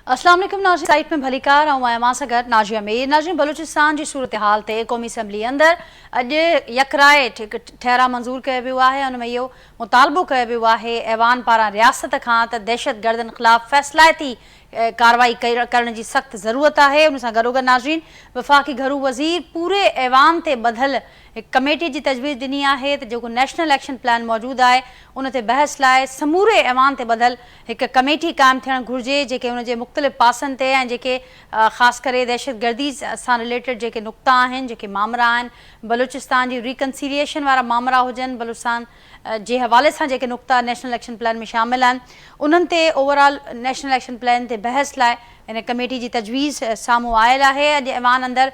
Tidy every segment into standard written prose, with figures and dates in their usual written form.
अस्सलाम वालेकुम नाज़रीन, साइट में भलीकार मां सां गॾु नाज़िया मीर। नाज़रीन, बलूचिस्तान जी सूरत हाल ते क़ौमी असम्बली अंदरि अॼु यकराए ठहिरा मंज़ूर कयो वियो आहे। उन में इहो मुतालबो कयो वियो आहे ऐवान पारां रियासत खां त दहशतगर्दनि ख़िलाफ़ फ़ैसिलाती कार्रवाई करण जी सख़्त ज़रूरत आहे। उन सां गॾोगॾु नाज़रीन, वफ़ाक़ी घरू वज़ीर पूरे ऐवान ते ॿधल कमेटी जी तजवीज़ ॾिनी आहे त जेको नेशनल एक्शन प्लान मौजूदु आहे उन ते बहस लाइ समूरे ऐवान ते ॿधल हिकु कमेटी क़ाइमु थियणु घुरिजे, जेके उन जे मुख़्तलिफ़ पासनि ते ऐं जेके ख़ासि करे दहशतगर्दी सां रिलेटेड जेके नुक़्ता आहिनि, जेके मामला आहिनि, बलूचिस्तान जी रिकन्सीलिएशन वारा मामला हुजनि, बलूचिस्तान जे हवाले सां जेके नुक़्ता नेशनल एक्शन प्लान में शामिल आहिनि, उन्हनि ते ओवरऑल नेशनल एक्शन प्लान ते बहस लाइ इन कमेटी जी तजवीज़ साम्हूं आयल आहे। अॼु ऐवान अंदरि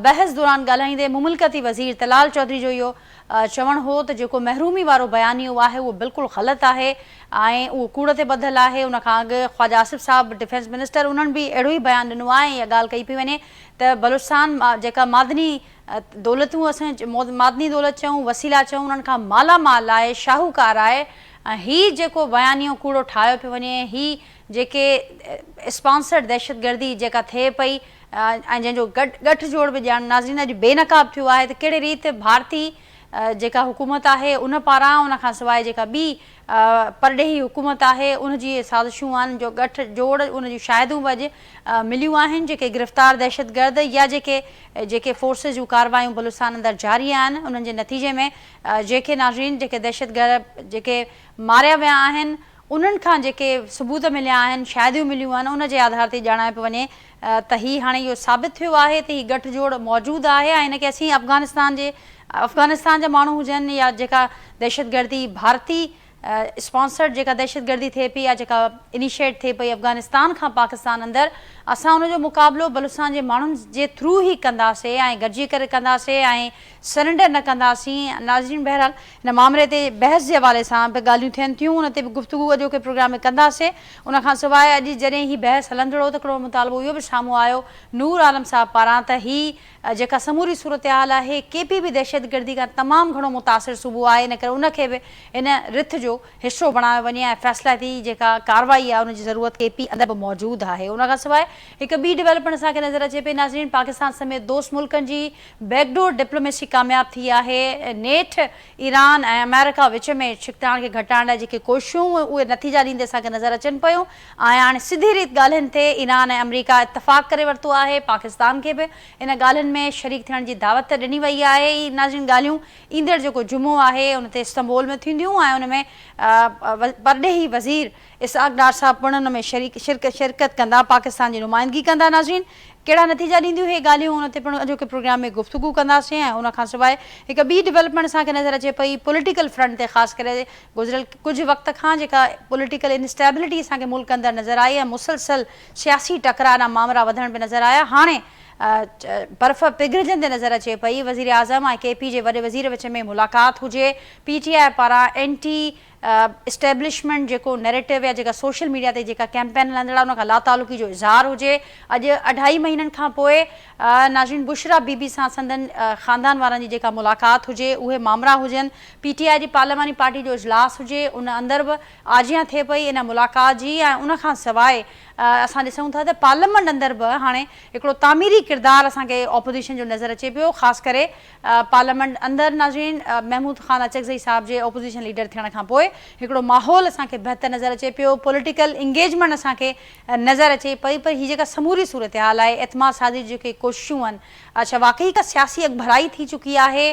बहस दौरान ॻाल्हाईंदे मुमलिकती वज़ीर तलाल चौधरी जो इहो चवणु हो त जेको महरूमी वारो बयानियो आहे उहो बिल्कुलु ग़लति आहे ऐं उहो कूड़ ते ॿधल आहे। उन खां अॻु ख्वाजा आसिफ़ साहब डिफेंस मिनिस्टर, उन्हनि बि अहिड़ो ई बयानु ॾिनो आहे। इहा ॻाल्हि कई पई वञे त बलूचिस्तान जेका मादनी दौलतूं असां मादनी दौलत चऊं, वसीला चऊं, उन्हनि खां मालामाल आहे, शाहूकार आहे। हीउ जेको बयानियो कूड़ो ठाहियो पियो वञे, हीउ जेके स्पॉन्सर्ड दहशतगर्दी जेका थिए पई ऐं जंहिंजो गठजोड़ बि ॼाण नाज़रीन अॼु बेनक़ाब थियो आहे, त कहिड़े रीति भारती जेका हुकूमत आहे उन पारां, उन खां सवाइ जेका ॿी परॾेही हुकूमत आहे उनजी साज़िशूं आहिनि, जो गठजोड़ उन जूं शाहिदूं बि अॼु मिलियूं आहिनि। जेके गिरफ़्तार दहशतगर्द या जेके फोर्सिस जूं कार्रवायूं बलूचिस्तान अंदरि जारी आहिनि, उन्हनि जे नतीजे में जेके नाज़रीन जेके दहशतगर्द जेके मारिया विया आहिनि, उन्हनि खां जेके सबूत मिलिया आहिनि, शाहिदियूं मिलियूं आहिनि, उन जे आधार ते ॼाणाए पियो वञे त हीउ हाणे इहो साबित थियो आहे त हीउ गठजोड़ मौजूदु आहे ऐं हिनखे असीं अफ़गानिस्तान जा माण्हू हुजनि या जेका दहशतगर्दी भारती स्पॉन्सर्ड जेका दहशतगर्दी थिए पई या जेका इनिशिएट थिए पई अफ़गानिस्तान खां पाकिस्तान अंदरि, असां उनजो मुक़ाबिलो बलूचिस्तान जे माण्हुनि जे थ्रू ई कंदासीं ऐं गॾिजी करे कंदासीं ऐं सरेंडर न कंदासीं। नाज़रीन, बहरहाल हिन मामले ते बहस जे हवाले सां बि ॻाल्हियूं थियनि थियूं, उन ते बि गुफ़्तगू अॼोके प्रोग्राम में कंदासीं। उन खां सवाइ अॼु जॾहिं हीउ बहस हलंदड़ो त हिकिड़ो मुतालबो इहो बि साम्हूं आयो नूर आलम साहब पारां त हीउ जेका समूरी सूरत हाल आहे केपी दहशतगर्दी खां तमामु घणो मुतासिर सूबो आहे, इन करे उनखे बि इन रिथ जो हिसो बणायो वञे ऐं फ़ैसिलाती जेका कार्रवाई आहे उनजी ज़रूरत केपी अंदरि बि मौजूदु आहे। उन खां सवाइ हिकु ॿी डेवलपमेंट असांखे नज़र अचे पई नाज़रीन, पाकिस्तान समेत दोस्त मुल्कनि जी बैकडोर डिप्लोमेसी कामयाबु थी आहे। नेठ ईरान ऐं अमेरिका विच में छिकताण खे घटाइण लाइ जेके कोशिशूं उहे नतीजा ॾींदे असांखे नज़र अचनि पियूं ऐं हाणे सिधी रीति ॻाल्हियुनि ते ईरान ऐं अमेरिका इतफ़ाक़ करे वरितो आहे। पाकिस्तान खे बि इन ॻाल्हियुनि में शरीक थियण जी दावत ॾिनी वई आहे। ई नाज़रीन ॻाल्हियूं ईंदड़ जेको जुमो आहे उन ते इस्तंबोल में थींदियूं ऐं उन में परॾेही वज़ीर इसहाक़ डार साहब पिणु उन में शिरकत कंदा, पाकिस्तान जी नुमाइंदगी कंदा। नाज़रीन, कहिड़ा नतीजा ॾींदियूं इहे ॻाल्हियूं उन ते पिणु अॼोके प्रोग्राम में गुफ़्तगू कंदासीं। ऐं उन खां सवाइ हिकु ॿी डेवलपमेंट असांखे नज़र अचे पई पॉलिटिकल फ्रंट ते, ख़ासि करे गुज़िरियल कुझु वक़्त खां जेका पॉलिटिकल इनस्टेबिलिटी असांखे मुल्क अंदरि नज़र आई ऐं मुसलसल सियासी टकरार मामला वधण बि नज़र आया। हाणे बर्फ़ पिघलजंदे नज़र अचे पई। वज़ीर आज़म ऐं केपी जे वॾे वज़ीर विच में मुलाक़ात हुजे, पीटीआई पारां एंटी इस्टेब्लिशमेंट जेको नैरेटिव या जेका सोशल मीडिया ते जेका कैंपेन हलंदड़ आहे उन खां लातालुकी जो इज़हार हुजे। अॼु 2.5 महीननि खां पोइ नाज़रीन बुशरा बीबी सां संदन ख़ानदान वारनि जी जेका मुलाक़ात हुजे, उहे मामला हुजनि। पीटीआई जी पार्लियामानी पार्टी जो इजलास हुजे, उन अंदरि बि आजियां थिए पई इन मुलाक़ात जी। ऐं उन खां सवाइ असां ॾिसूं था त पार्लियामेंट अंदरि बि हाणे हिकिड़ो तामीरी किरदारु असांखे ऑपोज़िशन जो नज़र अचे पियो, ख़ासि करे पार्लियामेंट अंदरि नाज़रीन महमूद ख़ान अचकज़ई साहब जे ऑपोज़िशन लीडर थियण खां पोइ हिकिड़ो माहौल असांखे बहितर नज़र अचे पियो, पॉलिटिकल इंगेजमेंट असांखे नज़र अचे पई। पर हीअ जेका समूरी सूरत हाल आहे, एतमाद साज़ी जेके कोशिशूं आहिनि, अच्छा वाक़ई का सियासी अगभराई थी चुकी आहे,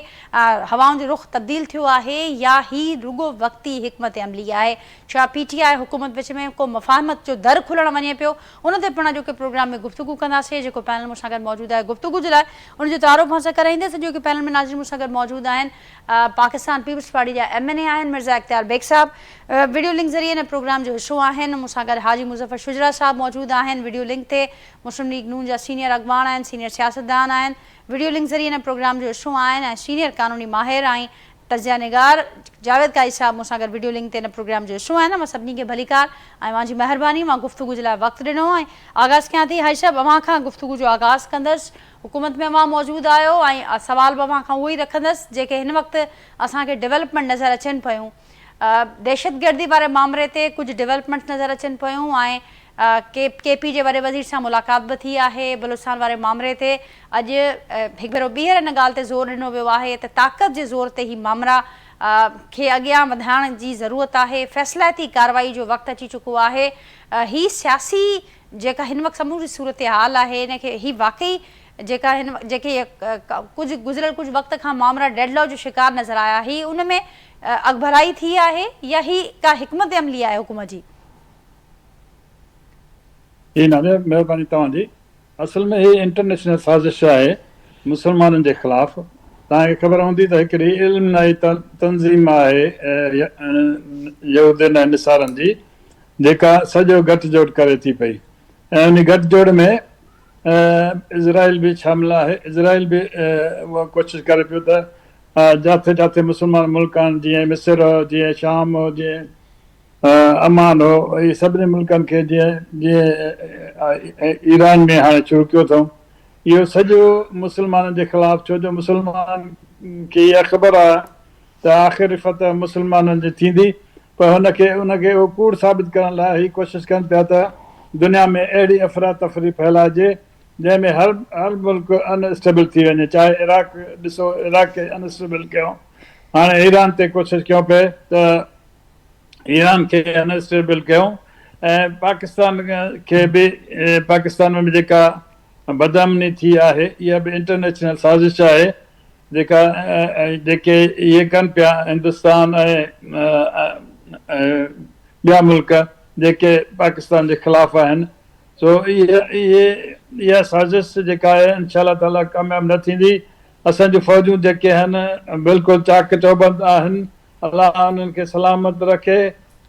हवाउनि जो रुख़ तब्दील थियो आहे या ही रुगो वक़्ती हिकमत अमली आहे? छा पीटीआई हुकूमत विच में को मुफ़ाहमत जो दर खुलणु वञे पियो? उन ते पिणु अॼोके प्रोग्राम में गुफ़्तगू कंदासीं। जेको पैनल मूंसां गॾु मौजूदु आहे गुफ़्तगू जे लाइ उनजो तारुफ़ हासिल कराईंदसि। जो कि पैनल में नाज़रीन मूंसां गॾु मौजूदु आहिनि पाकिस्तान पीपल्स पार्टी जा MNA आहिनि मिर्ज़ा इख्तियार बेग साहब, वीडियो लिंक ज़रिए हिन प्रोग्राम जो हिसो आहिनि। मूंसां गॾु हाजी मुज़फ़र शुजरा साहब मौजूदु आहिनि, वीडियो लिंक ते मुस्लिम लीग नून जा सीनियर अॻवान आहिनि, सीनियर सियासतदान आहिनि, वीडियो लिंक ज़रिए हिन प्रोग्राम जो हिसो आहिनि। ऐं सीनियर कानूनी माहिर ऐं तज़िया निगार जावेद काई साहब मूंसां गॾु वीडियो लिंक ते हिन प्रोग्राम जो हिसो आहिनि। मां सभिनी खे भलीकार ऐं मुंहिंजी महिरबानी, मां गुफ़्तगू जे लाइ वक़्तु ॾिनो ऐं आगाज़ कयां थी। हाजी साहब, अव्हां खां गुफ़्तगू जो आगाज़ कंदसि। हुकूमत में अव्हां मौजूदु आहियो ऐं सवाल बि अव्हां खां उहो ई रखंदसि जेके हिन वक़्तु असांखे डेवलपमेंट नज़र अचनि पियूं। दहशतगर्दी वारे मामले ते कुझु डेवलपमेंट्स नज़र अचनि पियूं ऐं के पी जे वॾे वज़ीर सां मुलाक़ात बि थी आहे बलूचिस्तान वारे मामले ते। अॼु हिकु भेरो ॿीहर इन ॻाल्हि ते ज़ोर ॾिनो वियो आहे त ताक़त जे ज़ोर ते ही मामला खे अॻियां वधाइण जी ज़रूरत आहे। फ़ैसिलाती कार्रवाई जो वक़्तु अची चुको आहे। ही सियासी जेका हिन वक़्तु समूरी सूरत हाल आहे इनखे ही वाक़ई जेके कुझु गुज़िरियल कुझु वक़्त खां मामला डेडलॉक जो शिकार नज़र आया ही उन में अॻभराई थी आहे या ही का हिकमत अमली आहे हुकूमत जी? जी नाज़िया, महिरबानी तव्हांजी। असल में ही इंटरनेशनल साज़िश आहे मुसलमाननि जे ख़िलाफ़। तव्हांखे ख़बर हूंदी त हिकिड़ी इल्मनाई तंज़ीम आहे यहूदियुनि ऐं निसारनि जी जेका सॼो गठजोड़ करे थी पई ऐं उन गठजोड़ में इज़राइल बि शामिल आहे। इज़राइल बि उहा कोशिशि करे पियो त जिथे जिथे मुस्लमान मुल्क आहिनि जीअं मिस्र हो, जीअं शाम हो, जीअं अमान हो, इहे सभिनी मुल्कनि खे जीअं ईरान में हाणे शुरू कयो अथऊं, इहो सॼो मुस्लमाननि जे ख़िलाफ़ु। छो जो मुस्लमान खे इहा ख़बर आहे त आख़िर फतह मुस्लमाननि जी थींदी, पर उनखे उहो कूड़ साबित करण लाइ हीअ कोशिशि कनि पिया त दुनिया में अहिड़ी अफ़रा तफ़री फैलाइजे जंहिंमें हर मुल्क अनस्टेबल थी वञे। चाहे इराक ॾिसो, इराक खे अनस्टेबल कयूं, हाणे ईरान ते कोशिशि कयूं पिए त ईरान खे अनस्टेबल कयूं ऐं पाकिस्तान खे बि, पाकिस्तान में बि जेका बदअमनी थी आहे इहा बि इंटरनेशनल साज़िश आहे जेके इहे कनि पिया हिंदुस्तान ऐं ॿिया मुल्क जेके पाकिस्तान जे ख़िलाफ़ आहिनि। सो इहा साज़िश जेका आहे इंशाअल्लाह ताला कामयाबु न थींदी। असांजूं फ़ौजूं जेके आहिनि बिल्कुलु चाक चौबंद आहिनि। अलाह उन्हनि खे सलामत रखे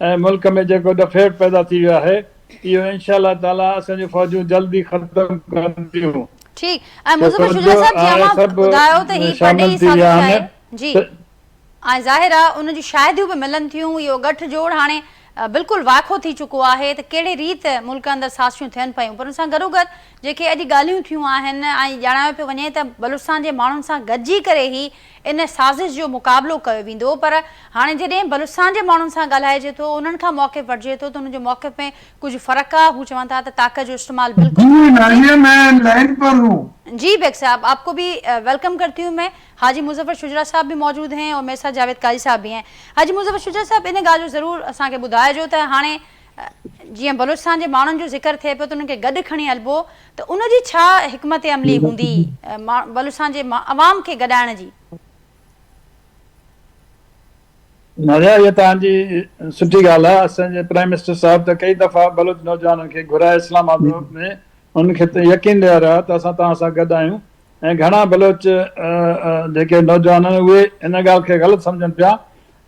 ऐं मुल्क में जेको डफेट पैदा थी वियो आहे इहो इंशाअल्लाह ताला असांजूं फ़ौजूं जल्दी ख़तमु कंदियूं। ठीक ऐं मुज़फ़र शुजा साहब जी ॿुधायो त ही वॾी साज़िश आहे जी ऐं ज़ाहिर आहे उन जी शायदियूं बि मिलनि थियूं। इहो गठजोड़ हाणे बिल्कुलु वाक़ो थी चुको आहे त कहिड़े रीति मुल्क अंदरि साज़िशूं थियनि पियूं, पर उन सां गॾोगॾु जेके अॼु ॻाल्हियूं थियूं आहिनि ऐं ॼाणायो पियो वञे त बलूचिस्तान जे माण्हुनि सां गॾिजी करे ई इन साज़िश जो मुक़ाबिलो कयो वेंदो। पर हाणे जॾहिं बलूचिस्तान जे माण्हुनि सां ॻाल्हाइजे थो, उन्हनि खां मौक़िफ़ वठिजे थो त उन्हनि जो मौक़िफ़ में कुझु फ़र्क़ु आहे। हू चवनि था त ताक़त जो इस्तेमालु बिल्कुलु। जी बेग साहब, आपको भी वेलकम करती हूँ मैं। हाजी मुज़फ़र शुजरा साहब भी मौजूद हैं और मेरे साथ जावेद काजी साहब भी हैं। हाजी मुज़फ़र शुजरा साहब, इन ॻाल्हि जो ज़रूरु असांखे ॿुधाइजो त हाणे जीअं बलूचिस्तान जे माण्हुनि जो ज़िक्र थिए पियो त उन्हनि खे गॾु खणी हलिबो, त उनजी छा हिकमत अमली हूंदी बलूचिस्तान जे अवाम खे गॾाइण जी? नाज़िया, इहा तव्हांजी सुठी ॻाल्हि आहे। असांजे प्राइम मिनिस्टर साहिब त कई दफ़ा बलूच नौजवाननि खे घुराए इस्लामाबाद में उनखे त यकीन ॾियारियो आहे त असां तव्हां सां गॾु आहियूं ऐं घणा बलोच जेके नौजवान आहिनि उहे इन ॻाल्हि खे ग़लति सम्झनि पिया।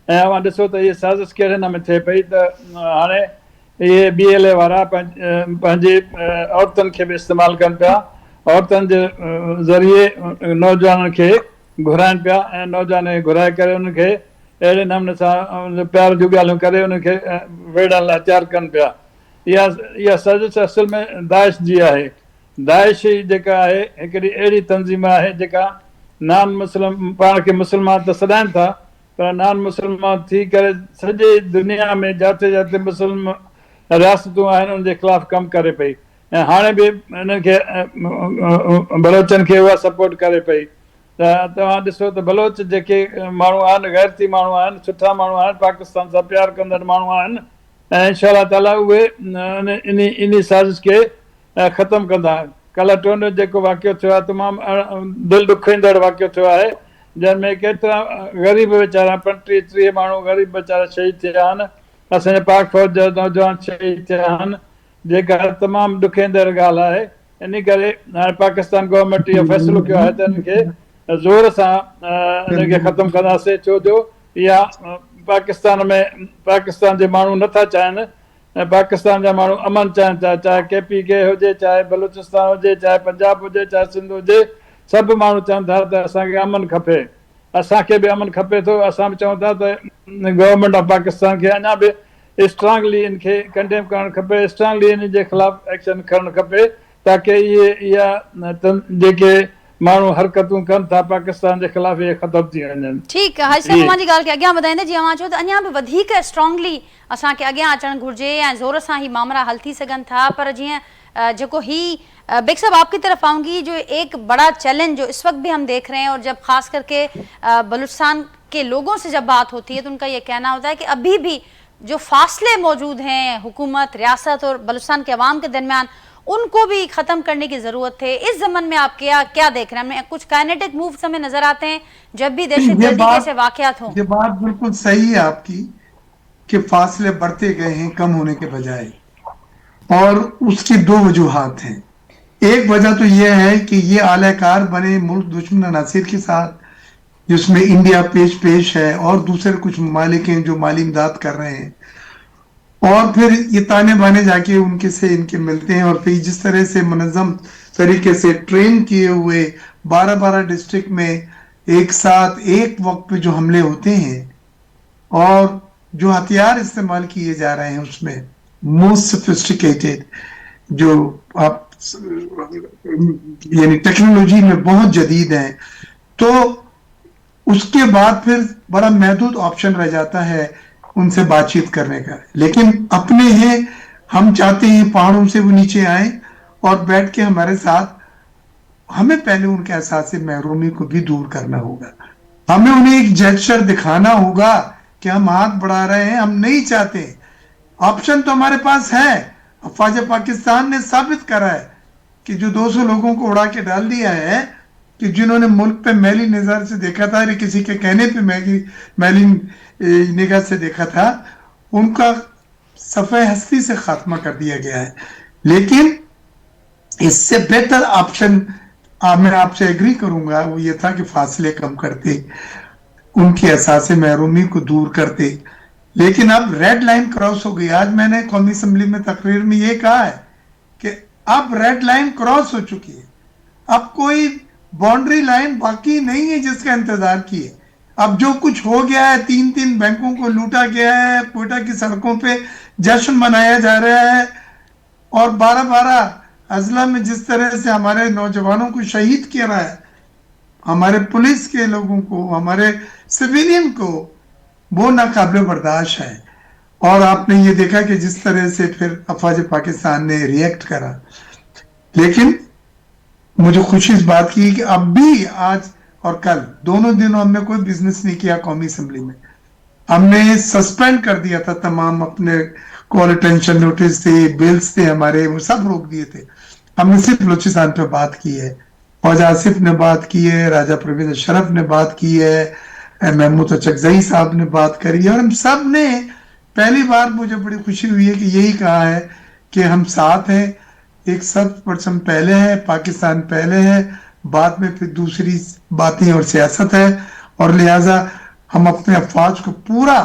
ऐं अवां ॾिसो त इहा साज़िश कहिड़े नमूने थिए पई त हाणे इहे BLA वारा पंहिंजी औरतुनि खे बि इस्तेमालु कनि पिया, औरतुनि जे ज़रिए नौजवाननि खे घुराइनि पिया ऐं नौजवान खे घुराए करे उनखे अहिड़े नमूने सां प्यार जूं ॻाल्हियूं करे उनखे वेड़ण लाइ तयारु कनि पिया। इहा साज़िश असल में दाइश जी आहे। दाइश जेका आहे हिकिड़ी अहिड़ी तंज़ीम आहे जेका नान मुस्लिम पाण खे मुस्लमान त सॾाइनि था, पर नान मुस्लमान थी करे सॼी दुनिया में जिते जिते मुस्लिम रियासतूं आहिनि उनजे ख़िलाफ़ु कमु करे पई ऐं हाणे बि इनखे बलोचनि खे उहा सपोर्ट करे पई। त तव्हां ॾिसो त बलोच जेके माण्हू आहिनि गैरती माण्हू आहिनि, सुठा माण्हू आहिनि, पाकिस्तान सां प्यारु कंदड़ माण्हू आहिनि ऐं इंशाअल्लाह ताला उहे इन साज़िश खे ख़तमु कंदा। कल्ह टोन जेको वाक़ियो थियो आहे तमामु दिलि ॾुखींदड़ वाक़ियो थियो आहे, जंहिंमें केतिरा ग़रीब वीचारा 25-30 माण्हू ग़रीब वीचारा शहीद थिया आहिनि। असांजे पाक फ़ौज जा नौजवान शहीद थिया आहिनि, जेका तमामु ॾुखींदड़ ॻाल्हि आहे। इन करे हाणे पाकिस्तान गवर्नमेंट इहो फ़ैसिलो कयो आहे त इनखे ज़ोर सां इनखे ख़तमु कंदासीं। छो जो इहा पाकिस्तान जे माण्हू नथा चाहिनि ऐं पाकिस्तान जा माण्हू अमन चाहिनि था। चाहे KPK हुजे, चाहे बलूचिस्तान हुजे, चाहे पंजाब हुजे, चाहे सिंध हुजे, सभु माण्हू चवनि था त असांखे अमन खपे, असांखे बि अमन खपे थो। असां बि चऊं था त गवर्नमेंट ऑफ पाकिस्तान खे अञा बि स्ट्रांगली इनखे कंडेम करणु खपे, स्ट्रांगली इन जे ख़िलाफ़ु एक्शन खणणु खपे, ताकी इहा जेके माण्हू हरकतूं कनि था पाकिस्तान जे ख़िलाफ़ इहे ख़तम थी वञनि। ठीकु आहे, हाजी साहिब मुंहिंजी ॻाल्हि खे अॻियां वधाईंदे जीअं मां चयो त अञा बि वधीक स्ट्रॉन्गली असांखे अॻियां अचणु घुरिजे ऐं ज़ोर सां ही मामला हल थी सघनि था। पर जीअं जेको ही बेग साहब आपकी तरफ आऊंगी, जो एक बड़ा चैलेंज जो इस वक्त भी हम देख रहे हैं और जब खास करके बलूचिस्तान के लोगों से जब बात होती है तो उनका ये कहना होता है कि अभी भी जो फासले मौजूद हैं हुकूमत, रियासत और बलूचिस्तान के अवाम के दरमियान, उनको भी ख़त्म करने की ज़रूरत है। इस ज़मन में आप क्या देख रहे हैं? कुछ काइनेटिक मूव्स हमें नज़र आते हैं जब भी दहशतगर्दी के ऐसे वाक़यात हों। ये बात बिल्कुल सही है आपकी कि फासले बढ़ते गए हैं कम होने के बजाय, और उसकी दो वजूहात हैं। एक वजह तो यह है कि ये आलाकार बने मुल्क दुश्मन अनासिर के साथ, जिसमें इंडिया पेश है, और दूसरे कुछ ममालिक हैं जो माली इमदाद कर रहे हैं, और फिर ये ताने बाने जाके उनके से इनके मिलते हैं, और फिर जिस तरह से मुनज़्ज़म तरीके से ट्रेन किए हुए 12-12 डिस्ट्रिक्ट में एक साथ एक वक्त पे जो हमले होते हैं और जो हथियार इस्तेमाल किए जा रहे हैं उसमें मोस्ट सोफिस्टिकेटेड, जो आप यानी टेक्नोलॉजी में बहुत जदीद हैं, तो उसके बाद फिर बड़ा महदूद ऑप्शन रह जाता है उनसे बातचीत करने का। लेकिन अपने हैं, हम चाहते हैं पहाड़ों से वो नीचे आए और बैठ के हमारे साथ, हमें पहले उनके एहसास महरूमी को भी दूर करना होगा। हमें उन्हें एक जेस्चर दिखाना होगा कि हम हाथ बढ़ा रहे हैं, हम नहीं चाहते। ऑप्शन तो हमारे पास है। अफवाज पाकिस्तान ने साबित करा है कि जो 200 लोगों को उड़ा के डाल दिया है, कि जिन्होंने मुल्क पे मैली नजर से देखा था, या किसी के कहने पे मैली निगाह से देखा था, उनका सफ़े हस्ती से खात्मा कर दिया गया है। लेकिन इससे बेहतर ऑप्शन मैं आपसे एग्री करूंगा, वो ये था कि फासले कम करते, उनकी एहसास महरूमी को दूर करते। लेकिन अब रेड लाइन क्रॉस हो गई। आज मैंने कौमी असम्बली में तकरीर में ये कहा है कि अब रेड लाइन क्रॉस हो चुकी है, अब कोई बाउंड्री लाइन बाकी नहीं है जिसका इंतजार किए। अब जो कुछ हो गया है, 3 बैंकों को लूटा गया है, कोयटा की सड़कों पे जश्न मनाया जा रहा है, और 12-12 अजला में जिस तरह से हमारे नौजवानों को शहीद किया रहा है, हमारे पुलिस के लोगों को, हमारे सिविलियन को, वो नाकाबिल बर्दाश्त है। और आपने ये देखा कि जिस तरह से फिर अफवाज पाकिस्तान ने रिएक्ट करा। लेकिन मुझे खुशी इस बात की कि अब भी आज और कल दोनों दिनों हमने कोई बिजनेस नहीं किया कौमी असम्बली में। हमने सस्पेंड कर दिया था तमाम अपने कॉल अटेंशन नोटिस थे, बिल्स थे हमारे, वो सब रोक दिए थे। हमने सिर्फ बलूचिस्तान पे बात की है, फौज आसिफ ने बात की है, राजा परवेज अशरफ ने बात की है, महमूद चकजई साहब ने बात करी है, और हम सब ने पहली बार, मुझे बड़ी खुशी हुई है कि यही कहा है कि हम साथ हैं। 100% पहले है, पाकिस्तान पहले है, बाद में फिर दूसरी बातें और सियासत है, और लिहाजा हम अपने अफवाज को पूरा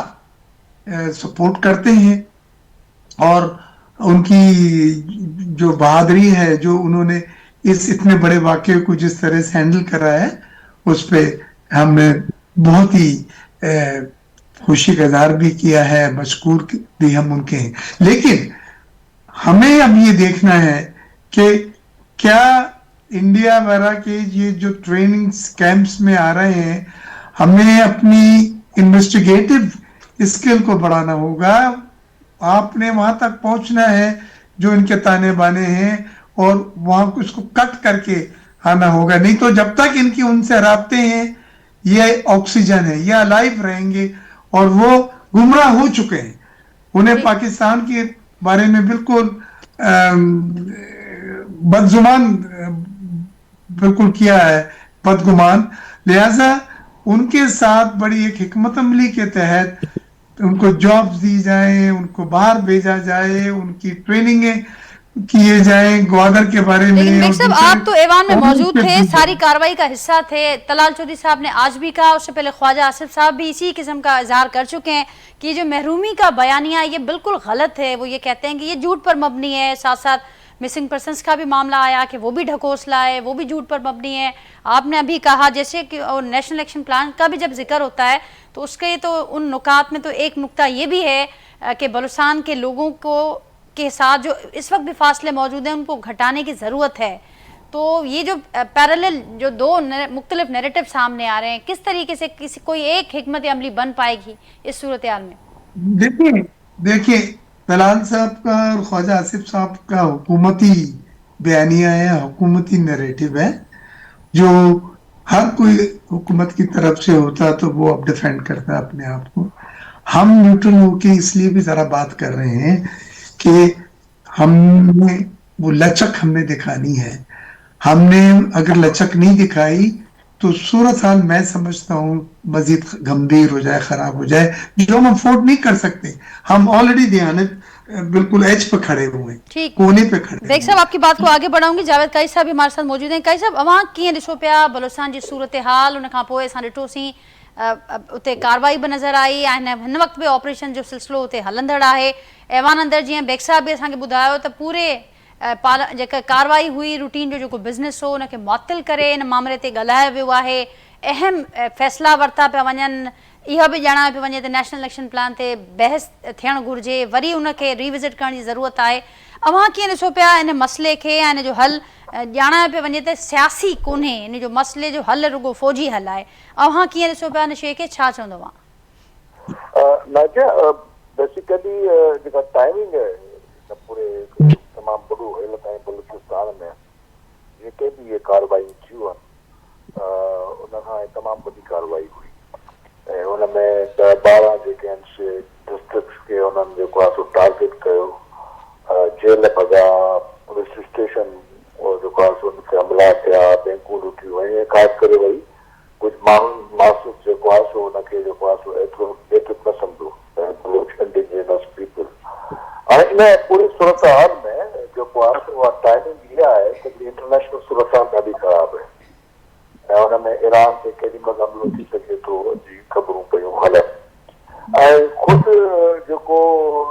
सपोर्ट करते हैं। और उनकी जो बहादुरी है, जो उन्होंने इस इतने बड़े वाक़े को जिस तरह से हैंडल करा है, उस पर हमने बहुत ही खुशी का इज़हार भी किया है, मशकूर भी हम उनके हैं। लेकिन हमें अब ये देखना है कि क्या इंडिया वगैरह के ये जो ट्रेनिंग कैंप्स में आ रहे हैं, हमें अपनी इन्वेस्टिगेटिव स्किल को बढ़ाना होगा। आपने वहां तक पहुंचना है जो इनके ताने बाने हैं, और वहां उसको कट करके आना होगा। नहीं तो जब तक इनकी उनसे राब्ते हैं, ये ऑक्सीजन है, ये अलाइव रहेंगे, और वो गुमराह हो चुके हैं। उन्हें पाकिस्तान के बारे में बिल्कुल बदजुबान बिल्कुल किया है, बदगुमान। लिहाजा उनके साथ बड़ी एक हिकमत अमली के तहत उनको जॉब्स दी जाए, उनको बाहर भेजा जाए, उनकी ट्रेनिंगें किए जाए ग्वादर के बारे में। लेकिन बेग साहब, आप तो ऐवान में मौजूद थे, सारी कार्रवाई का हिस्सा थे। तलाल चौधरी साहब ने आज भी कहा, उससे पहले ख्वाजा आसिफ साहब भी इसी किस्म का इजहार कर चुके हैं कि जो महरूमी का बयानिया ये बिल्कुल गलत है। वो ये कहते हैं कि ये झूठ पर मबनी है। साथ साथ मिसिंग पर्सनस का भी मामला आया कि वो भी ढकोसला है, वो भी झूठ पर मबनी है। आपने अभी कहा जैसे कि नेशनल एक्शन प्लान का भी जब जिक्र होता है तो उसके तो उन नुकात में तो एक नुक्ता ये भी है कि बलूचिस्तान के लोगों को के साथ जो इस वक्त भी फासले मौजूद हैं उनको घटाने की ज़रूरत है। तो ये जो पैरेलल जो दो मुख्तलिफ नैरेटिव सामने आ रहे हैं, किस तरीके से किसी कोई एक हिकमत अमली बन पाएगी इस सूरत हाल में? देखिए दलाल साहब का और ख्वाजा आसिफ साहब का हुकूमती बयानिया है, हुकूमती नैरेटिव है, जो हर कोई हुकूमत की तरफ से होता तो वो अब डिफेंड करता है अपने आप को। हम न्यूट्रल होके इसलिए भी जरा बात कर रहे हैं कि हमने वो लचक हमने दिखानी है। हमने अगर लचक नहीं दिखाई तो सूरत हाल मैं समझता हूँ मजीद गंभीर हो जाए, खराब हो जाए, जो हम अफोर्ड नहीं कर सकते। हम ऑलरेडी दयानत बिल्कुल एज पे खड़े हुए हैं, कोने पे खड़े। बेग साहब आपकी बात को आगे बढ़ाऊंगी। जावेद काई साहब भी हमारे साथ मौजूद हैं। काई साहब अवां कीअं ॾिसो पिया बलोचिस्तान जी सूरत हाल, उन खां पोइ असां ॾिठोसीं उते कार्रवाई भी नज़र आई ऐं हिन वक्त भी ऑपरेशन जो सिलसिलो उते हलंदड़ आहे। ऐवान अंदर जीअं बेग साहब भी असांखे ॿुधायो त पूरे जेका कार्रवाई हुई, रूटीन जो जेको बिज़नेस हो उनखे मुअत्तिल करे इन मामले ते ॻाल्हायो वियो आहे। अहम फ़ैसिला वरिता पिया वञनि। इहा भी ॼाणायो पियो वञे त नेशनल एक्शन प्लान ते बहस थियणु घुरिजे, वरी उनखे रिविज़िट करण जी ज़रूरत आहे। अवां कीअं ॾिसो पिया इन मसइले खे ऐं इन जो हल ॼाणायो पियो वञे त सियासी कोन्हे, इन जो मसइले जो हल रुगो फ़ौजी हल आहे। अवां कीअं ॾिसो पिया इन शइ खे, छा चवंदो नाज़िया? बेसिकली जेका टाइमिंग है पूरे तमामु वॾो हिल ताईं बलूचिस्तान में जेके भी ये कार्रवाई थियूं आहिनि उनखां तमामु वॾी कार्रवाई हुई ऐं उनमें 10-12 जेके आहिनि से डिस्ट्रिक्ट्स खे उन्हनि जेको आहे सो टारगेट कयो, जेल भॻा, पुलिस स्टेशन जेको आहे सो उनते हमला थिया, बैंकूं लूटियूं ऐं ख़ासि करे वरी कुझु माण्हुनि मासूस जेको आहे सो उनखे जेको आहे सो एतिरो नेटिव न सम्झो बलूच इंडिजिनस पीपल। हाणे इन पूरी सूरत हाल में जेको आहे उहा टाइमिंग इहा आहे त इंटरनेशनल सूरत हाल ॾाढी ख़राबु आहे ऐं हुनमें ईरान ते केॾी महिल हमिलो थी सघे थो जी ख़बरूं पियूं हलनि ऐं ख़ुदि जेको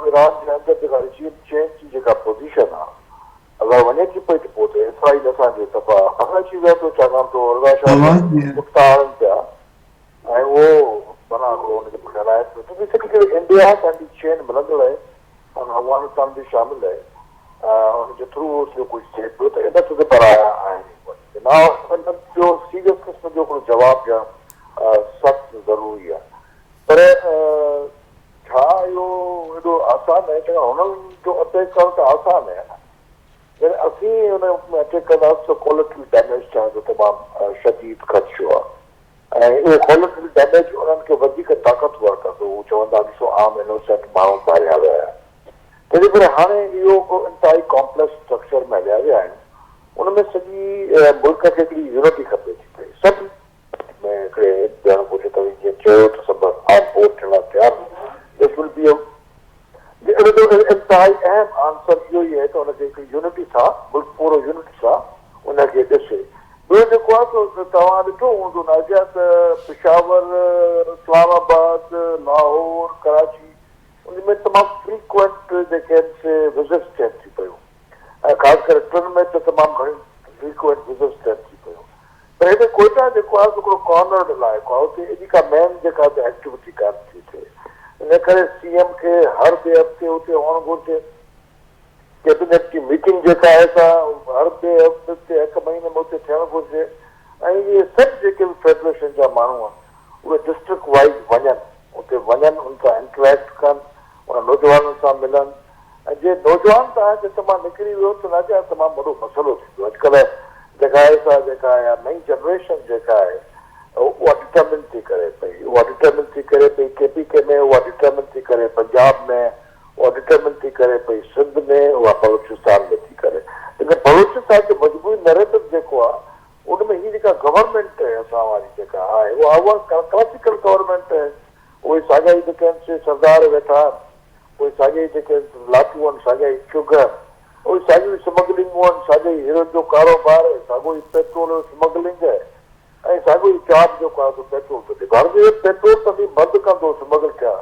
ईरान जे अंदरि जेका रिजीम चेंज जी जेका पोज़ीशन आहे अगरि वञे थी पई त पोइ त इसराइल असांजे सफ़ा हल अची वियो थो, छाकाणि त पुख़्ता आणनि पिया ऐं उहो माना हुनखे ॻाल्हाए पियो त बेसिकली इंडिया सां बि चेन मिलंदो रहे ऐं अफ़गानिस्तान बि शामिल आहे, हुनजे थ्रू जो कुझु थिए पियो त इन ते पराया आहिनि। जो सीरियस क़िस्म जो हिकिड़ो जवाबु ॾियणु सख़्तु ज़रूरी आहे, पर छा इहो हेॾो आसान आहे? चङा हुननि जो अटैक करणु त आसान आहे न, जॾहिं असीं हुन में अटैक कंदासीं त कोलेटरल डैमेज थियण जो तमामु शदीद ख़दशो आहे ऐं उहो कोलेटरल डैमेज उन्हनि खे वधीक ताक़तवर कंदो। उहो चवंदा ॾिसो आम इनोसेंट माण्हू मारिया विया आहिनि, तंहिंजे करे हाणे इहो इंतिहाई कॉम्प्लेक्स स्ट्रक्चर में हलिया विया आहिनि। उनमें सॼी मुल्क खे हिकिड़ी यूनिटी खपे थी पई, सभु में हिकिड़े ॼण घुरिजे त जीअं चयो त सभु आम वोट थियण तयारु। दिस विल बी इंतिहाई अहम आंसर इहो ई आहे त हुनखे हिकिड़ी यूनिटी सां मुल्क पूरो यूनिटी सां उनखे ॾिसे। ॿियो जेको आहे त तव्हां ॾिठो हूंदो नाज़िया त पेशावर, इस्लामाबाद, लाहौर, कराची उनमें तमामु फ्रीक्वेंट जेके आहिनि से विज़िट्स थियनि थी पियूं ऐं ख़ासि करे ट्रेन में त तमामु घणी फ्रीक्वेंट विज़िट्स थियनि थी पियूं। पर हिते कोयटा जेको आहे हिकिड़ो कॉर्नर इलाइक़ो आहे, उते एॾी का मेन जेका एक्टिविटी कान थी थिए, इन करे CM खे हर ॿिए हफ़्ते उते हुअणु घुरिजे। कैबिनेट जी मीटिंग जेका आहे सा हर ॿिए हफ़्ते ते 1 महीने में उते थियणु घुरिजे ऐं इहे सभु जेके बि फेडरेशन जा माण्हू आहिनि उहे डिस्ट्रिक्ट वाइज वञनि, उते वञनि, उन सां इंटरेक्ट कनि, उन नौजवाननि सां मिलनि ऐं जे नौजवान तव्हां जे मां निकिरी वियो त नाज़िया तमामु वॾो मसइलो थींदो। अॼुकल्ह जेका आहे सा जेका आहे नई जनरेशन जेका आहे उहा डिटर्मिन थी करे पई, उहा डिटर्मिन थी करे पई KPK में, उहा डिटर्मिन थी करे पंजाब में, उहा डिटर्मिन थी करे पई सिंध में, उहा बलूचिस्तान में थी करे। लेकिन बलूचिस्तान जो मजबूरी नैरेटिव जेको आहे उनमें हीअ जेका गवर्नमेंट आहे असां वारी जेका आहे उहा क्लासिकल गवर्नमेंट आहे। उहे साॻा ई जेके आहिनि से सरदार वेठा आहिनि, उहे साॻे जेके लाठियूं आहिनि, साॻा ई चुग आहिनि, उहे साॻियूं स्मगलिंगूं आहिनि, साॻे ई हीरो जो कारोबार आहे, साॻियो ई पेट्रोल स्मगलिंग आहे ऐं साॻियो ई चार्ज जेको आहे पेट्रोल थो थिए। भारत जो पेट्रोल त बि बंदि कंदो स्मगल थिया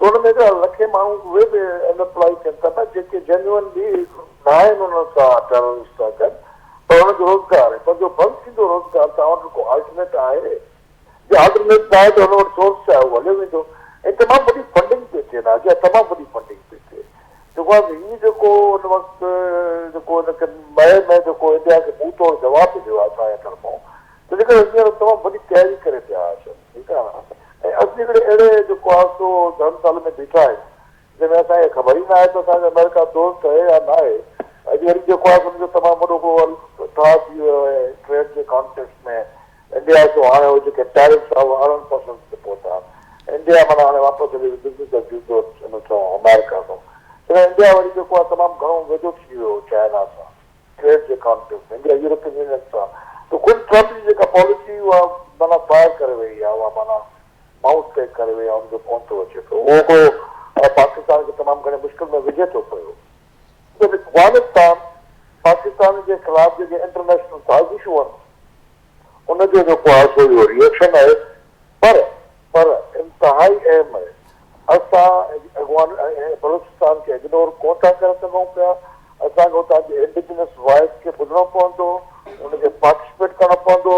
त हुन में लखे माण्हू उहे बि अनएम्प्लॉय थियनि था न जेके जेन्युअन बि न आहिनि उन्हनि सां टेररिस्ट सां गॾु, पर हुनजो रोज़गार आहे, पर जो बंदि थींदो रोज़गार तव्हां वटि को अल्टरनेट आहे, जे अल्टरनेट आहे त हुन वटि सोर्स आहे उहो हलियो वेंदो ऐं तमामु वॾी फंडिंग पई थिए न, तमामु वॾी फंडिंग पई थिए। जेको आहे हीउ जेको हुन वक़्तु जेको हिनखे मई में जेको इंडिया खे मूं तौरु जवाब ॾियो आहे असांजे तरफ़ां त जेकर हींअर तमामु वॾी तयारी करे पिया अचनि, ठीकु आहे न। ऐं असीं हिकिड़े अहिड़े जेको आहे सो धर्मशाला में बीठा आहियूं जंहिंमें असांखे ख़बर ई न आहे त असांजो अमेरिका दोस्त आहे या न आहे। अॼु वरी जेको आहे हुनजो तमामु वॾो ठा थी वियो आहे ट्रेड जे कॉन्टेक्स्ट में। इंडिया जो हाणे उहे जेके टैरिफ्स आहे उहे 18% ते पहुता, इंडिया माना हाणे वापसि हली बिज़नेस एज़ यूज़ुअल चऊं अमेरिका खां। इंडिया वरी जेको आहे तमामु घणो वेझो थी वियो चाइना सां ट्रेड जे कॉन्टेक्स्ट में, इंडिया यूरोपियन यूनियन सां। त कुल ट्रम्प जी जेका पॉलिसी उहा माना फायर करे वई आहे, उहा माना माउथ टेक करे वई आहे, हुनजो कोन थो अचे पियो। उहो को पाकिस्तान खे तमामु घणे मुश्किल में विझे थो पियो। त अफ़गानिस्तान पाकिस्तान जे ख़िलाफ़ जेके इंटरनेशनल साज़िशूं आहिनि उनजो जेको आहे सो इहो रिएक्शन आहे। पर इंतिहाई अहम आहे, असां बलूचिस्तान खे इग्नोर कोन था करे सघूं पिया। असांखे हुतां जी इंडिजिनस वॉइस खे ॿुधणो पवंदो, उनखे पार्टिसिपेट करणो पवंदो।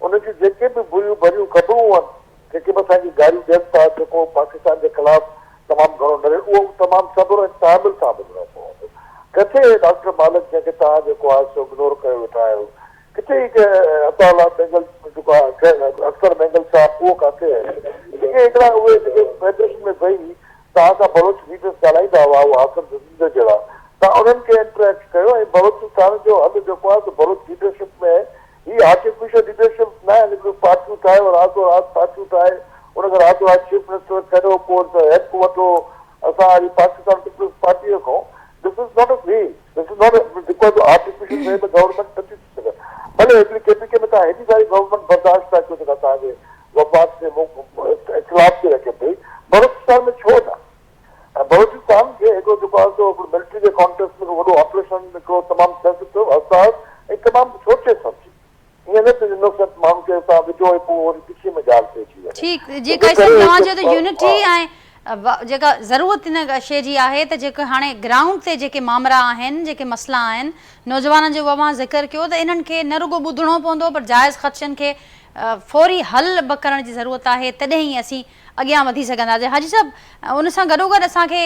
उनजी जेके बि बुरियूं भरियूं ख़बरूं आहिनि, जेके बि असांजी गारियूं ॾियनि था जेको पाकिस्तान जे ख़िलाफ़ तमामु घणो डरे, उहो तमामु सब्र ऐं तहमुल सां ॿुधणो पवंदो। किथे डॉक्टर मालिक जंहिंखे तव्हां जेको आहे सो इग्नोर करे वेठा आहियो, किथे अताउल्लाह बेंगल जेको आहे अख्तर बेंगल साहब, उहो किथे आहे। जेके हिकिड़ा उहे जेके फेडरेशन में वेही तव्हां सां बलोच लीडर्स ॻाल्हाईंदा हुआ, उहा हासिल ज़मीन जहिड़ा, तव्हां उन्हनि खे इंटरेक्ट कयो। ऐं बलोचिस्तान जो हल जेको आहे त बलोच लीडरशिप में ही आर्टिफिशियल लीडरशिप न आहे, हिकिड़ो पार्टियूं ठाहे रातो राति पार्टियूं ठाहे उनखे रातो राति चीफ मिनिस्टर करियो, पोइ त हेड को वठो असां वरी पाकिस्तान पीपल्स पार्टीअ खां। This is not a way, this is not because artificial way में गवर्नमेंट नथी थी सघे। भले हिकिड़ी केपीके में तव्हां हेॾी सारी गवर्नमेंट बर्दाश्त था कयो जेका तव्हांजे वफ़ाक़ जे ख़िलाफ़ थी रखे पई, बलूचिस्तान में छो न? बलूचिस्तान खे हिकिड़ो जेको आहे सो मिलिट्री जे कॉन्टेक्स्ट में वॾो ऑपरेशन हिकिड़ो तमामु सेंसिटिव हसास ऐं तमामु सोचे सम्झी, ईअं न त इनोसेंट माण्हू खे असां विझो ऐं पोइ वरी पिछे में ॻाल्हि थिए थी वञे। ठीकु, जेका तव्हांजो त यूनिटी ऐं जेका ज़रूरत इन शइ जी आहे त जेके हाणे ग्राउंड ते जेके मामला आहिनि, जेके मसइला आहिनि, नौजवाननि जो अवां ज़िक्र कयो त इन्हनि खे न रुॻो ॿुधणो पवंदो पर जाइज़ ख़दशनि खे फौरी हल ब करण जी ज़रूरत आहे, तॾहिं ई असीं अॻियां वधी सघंदासीं। हाजी साहब, उन सां गॾोगॾु असांखे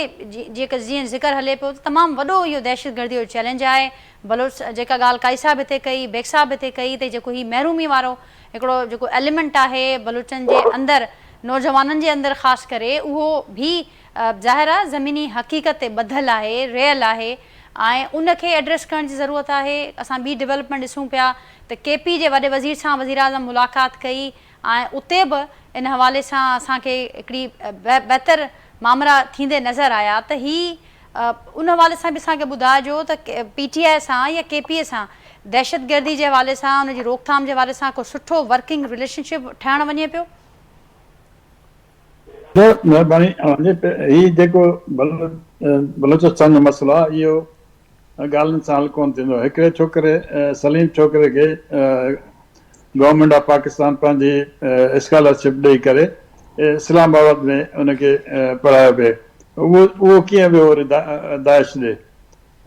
जीअं ज़िक्र हले पियो त तमामु वॾो इहो दहशतगर्दी जो चैलेंज आहे। बलोच जेका ॻाल्हि काई साहिब हिते कई, बेग साहिब हिते कई, त जेको हीउ महिरूमी वारो हिकिड़ो जेको एलिमेंट आहे बलूचनि जे अंदरि, नौजवाननि जे अंदरि ख़ासि करे, उहो बि ज़ाहिर आहे ज़मीनी हक़ीक़त ते ॿधलु आहे, रियल आहे ऐं उनखे एड्रेस करण जी ज़रूरत आहे। असां ॿी डेवलपमेंट ॾिसूं पिया त केपी जे वॾे वज़ीर सां वज़ीर आज़म मुलाक़ात कई ऐं उते बि इन हवाले सां असांखे हिकिड़ी बहितर मामला थींदे नज़र आया। त हीअ उन हवाले सां बि असांखे ॿुधाइजो त PTI सां या KPA सां दहशतगर्दी जे हवाले सां, उनजी रोकथाम जे हवाले सां को सुठो वर्किंग रिलेशनशिप ठहणु वञे पियो। महिरबानी। हीउ जेको बलूचिस्तान जो मसइलो आहे इहो ॻाल्हियुनि सां हल कोन थींदो। हिकिड़े छोकिरे सलीम छोकिरे खे गवर्नमेंट ऑफ पाकिस्तान पंहिंजी स्कॉलरशिप ॾेई करे इस्लामाबाद में उनखे पढ़ायो पिए। उहो कीअं वियो वरी दाइश ॾे?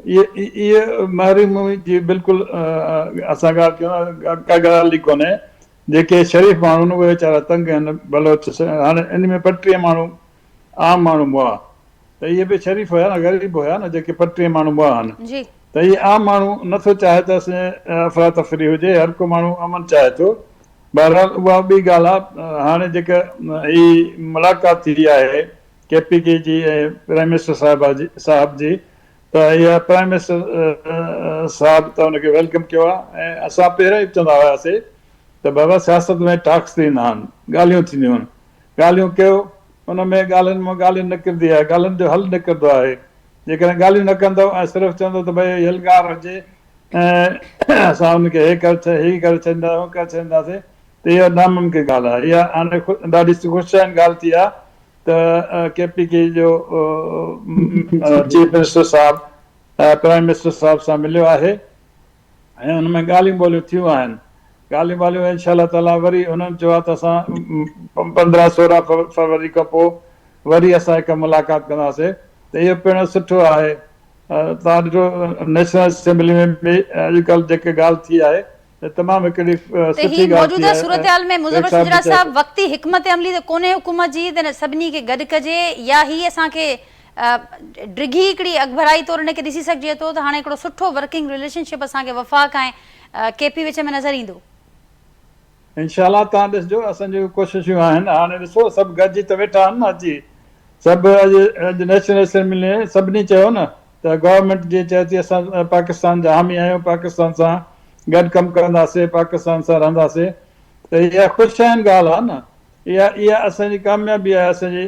इहे महिरूमी जी बिल्कुलु असां ॻाल्हि कयूं, का ॻाल्हि ई कोन्हे। जेके शरीफ़ माण्हू आहिनि उहे वीचारा तंग आहिनि। बलोच हाणे इन में 35 माण्हू आम माण्हू हुआ, त इहे बि शरीफ़ हुया न, ग़रीब हुया न जेके 35 माण्हू हुआ आहिनि। त इहे आम माण्हू नथो चाहे त असां अफ़रा तफ़री हुजे, हर को माण्हू अमन चाहे थो। बहरहाल उहा ॿी ॻाल्हि आहे। हाणे जेका ही मुलाक़ात थी आहे KPK जी ऐं प्राइम मिनिस्टर साहिब जी, त इहा प्राइम मिनिस्टर साहिब त हुनखे वेलकम कयो आहे। ऐं असां पहिरियों ई चवंदा हुआसीं त बाबा सियासत में टॉक्स थींदा आहिनि, ॻाल्हियूं थींदियूं आहिनि, ॻाल्हियूं कयो, हुन में ॻाल्हियुनि मां ॻाल्हियूं निकिरंदी आहे, ॻाल्हियुनि जो हल निकिरंदो आहे। जेकॾहिं ॻाल्हियूं न कंदव ऐं सिर्फ़ु चवंदो त भई यलगार हुजे ऐं असां हुनखे हे करे छॾींदा, हू करे छॾींदासीं, त इहा नामुमकिन ॻाल्हि आहे। इहा हाणे ॾाढी ख़ुशि ॻाल्हि थी आहे त KPK जो चीफ मिनिस्टर साहिबु प्राइम मिनिस्टर साहिब सां मिलियो आहे ऐं हुन में ॻाल्हियूं ॿोलियूं थियूं आहिनि। ॻाल्हियूं ॿोलियूं इंशाअल्लाह ताला वरी हुननि चयो आहे त असां 15-16 फरवरी खां पोइ वरी असां हिकु मुलाक़ात कंदासीं। त इहो पिणु सुठो आहे। तव्हां ॾिठो नेशनल असेंबली में बि अॼुकल्ह जेके ॻाल्हि थी आहे त तमामु हिकिड़ी सुठी ॻाल्हि मौजूदा सूरत-हाल में मुज़फ़र सुजरा साहब वक़्ती हिकमत अमली त कोन्हे हुकूमत जी, त सभिनी खे गॾु कजे, या ही असांखे डिघी हिकिड़ी अगभराई तौरु हिनखे ॾिसी सघिजे थो त हाणे हिकिड़ो सुठो वर्किंग रिलेशनशिप असांखे वफ़ाक़ ऐं KP विच में नज़र ईंदो? इंशाल्लाह तव्हां ॾिसजो असांजूं कोशिशूं आहिनि। हाणे ॾिसो सभु गॾिजी त वेठा आहिनि न अची सभु अॼु नेशनल असेंबली में सभिनी चयो न त गवर्नमेंट जी चए थी असां पाकिस्तान जा हामी आहियूं, पाकिस्तान सां गॾु कमु कंदासीं, पाकिस्तान सां रहंदासीं, त इहा ख़ुशि ॻाल्हि आहे न। इहा असांजी कामयाबी आहे, असांजी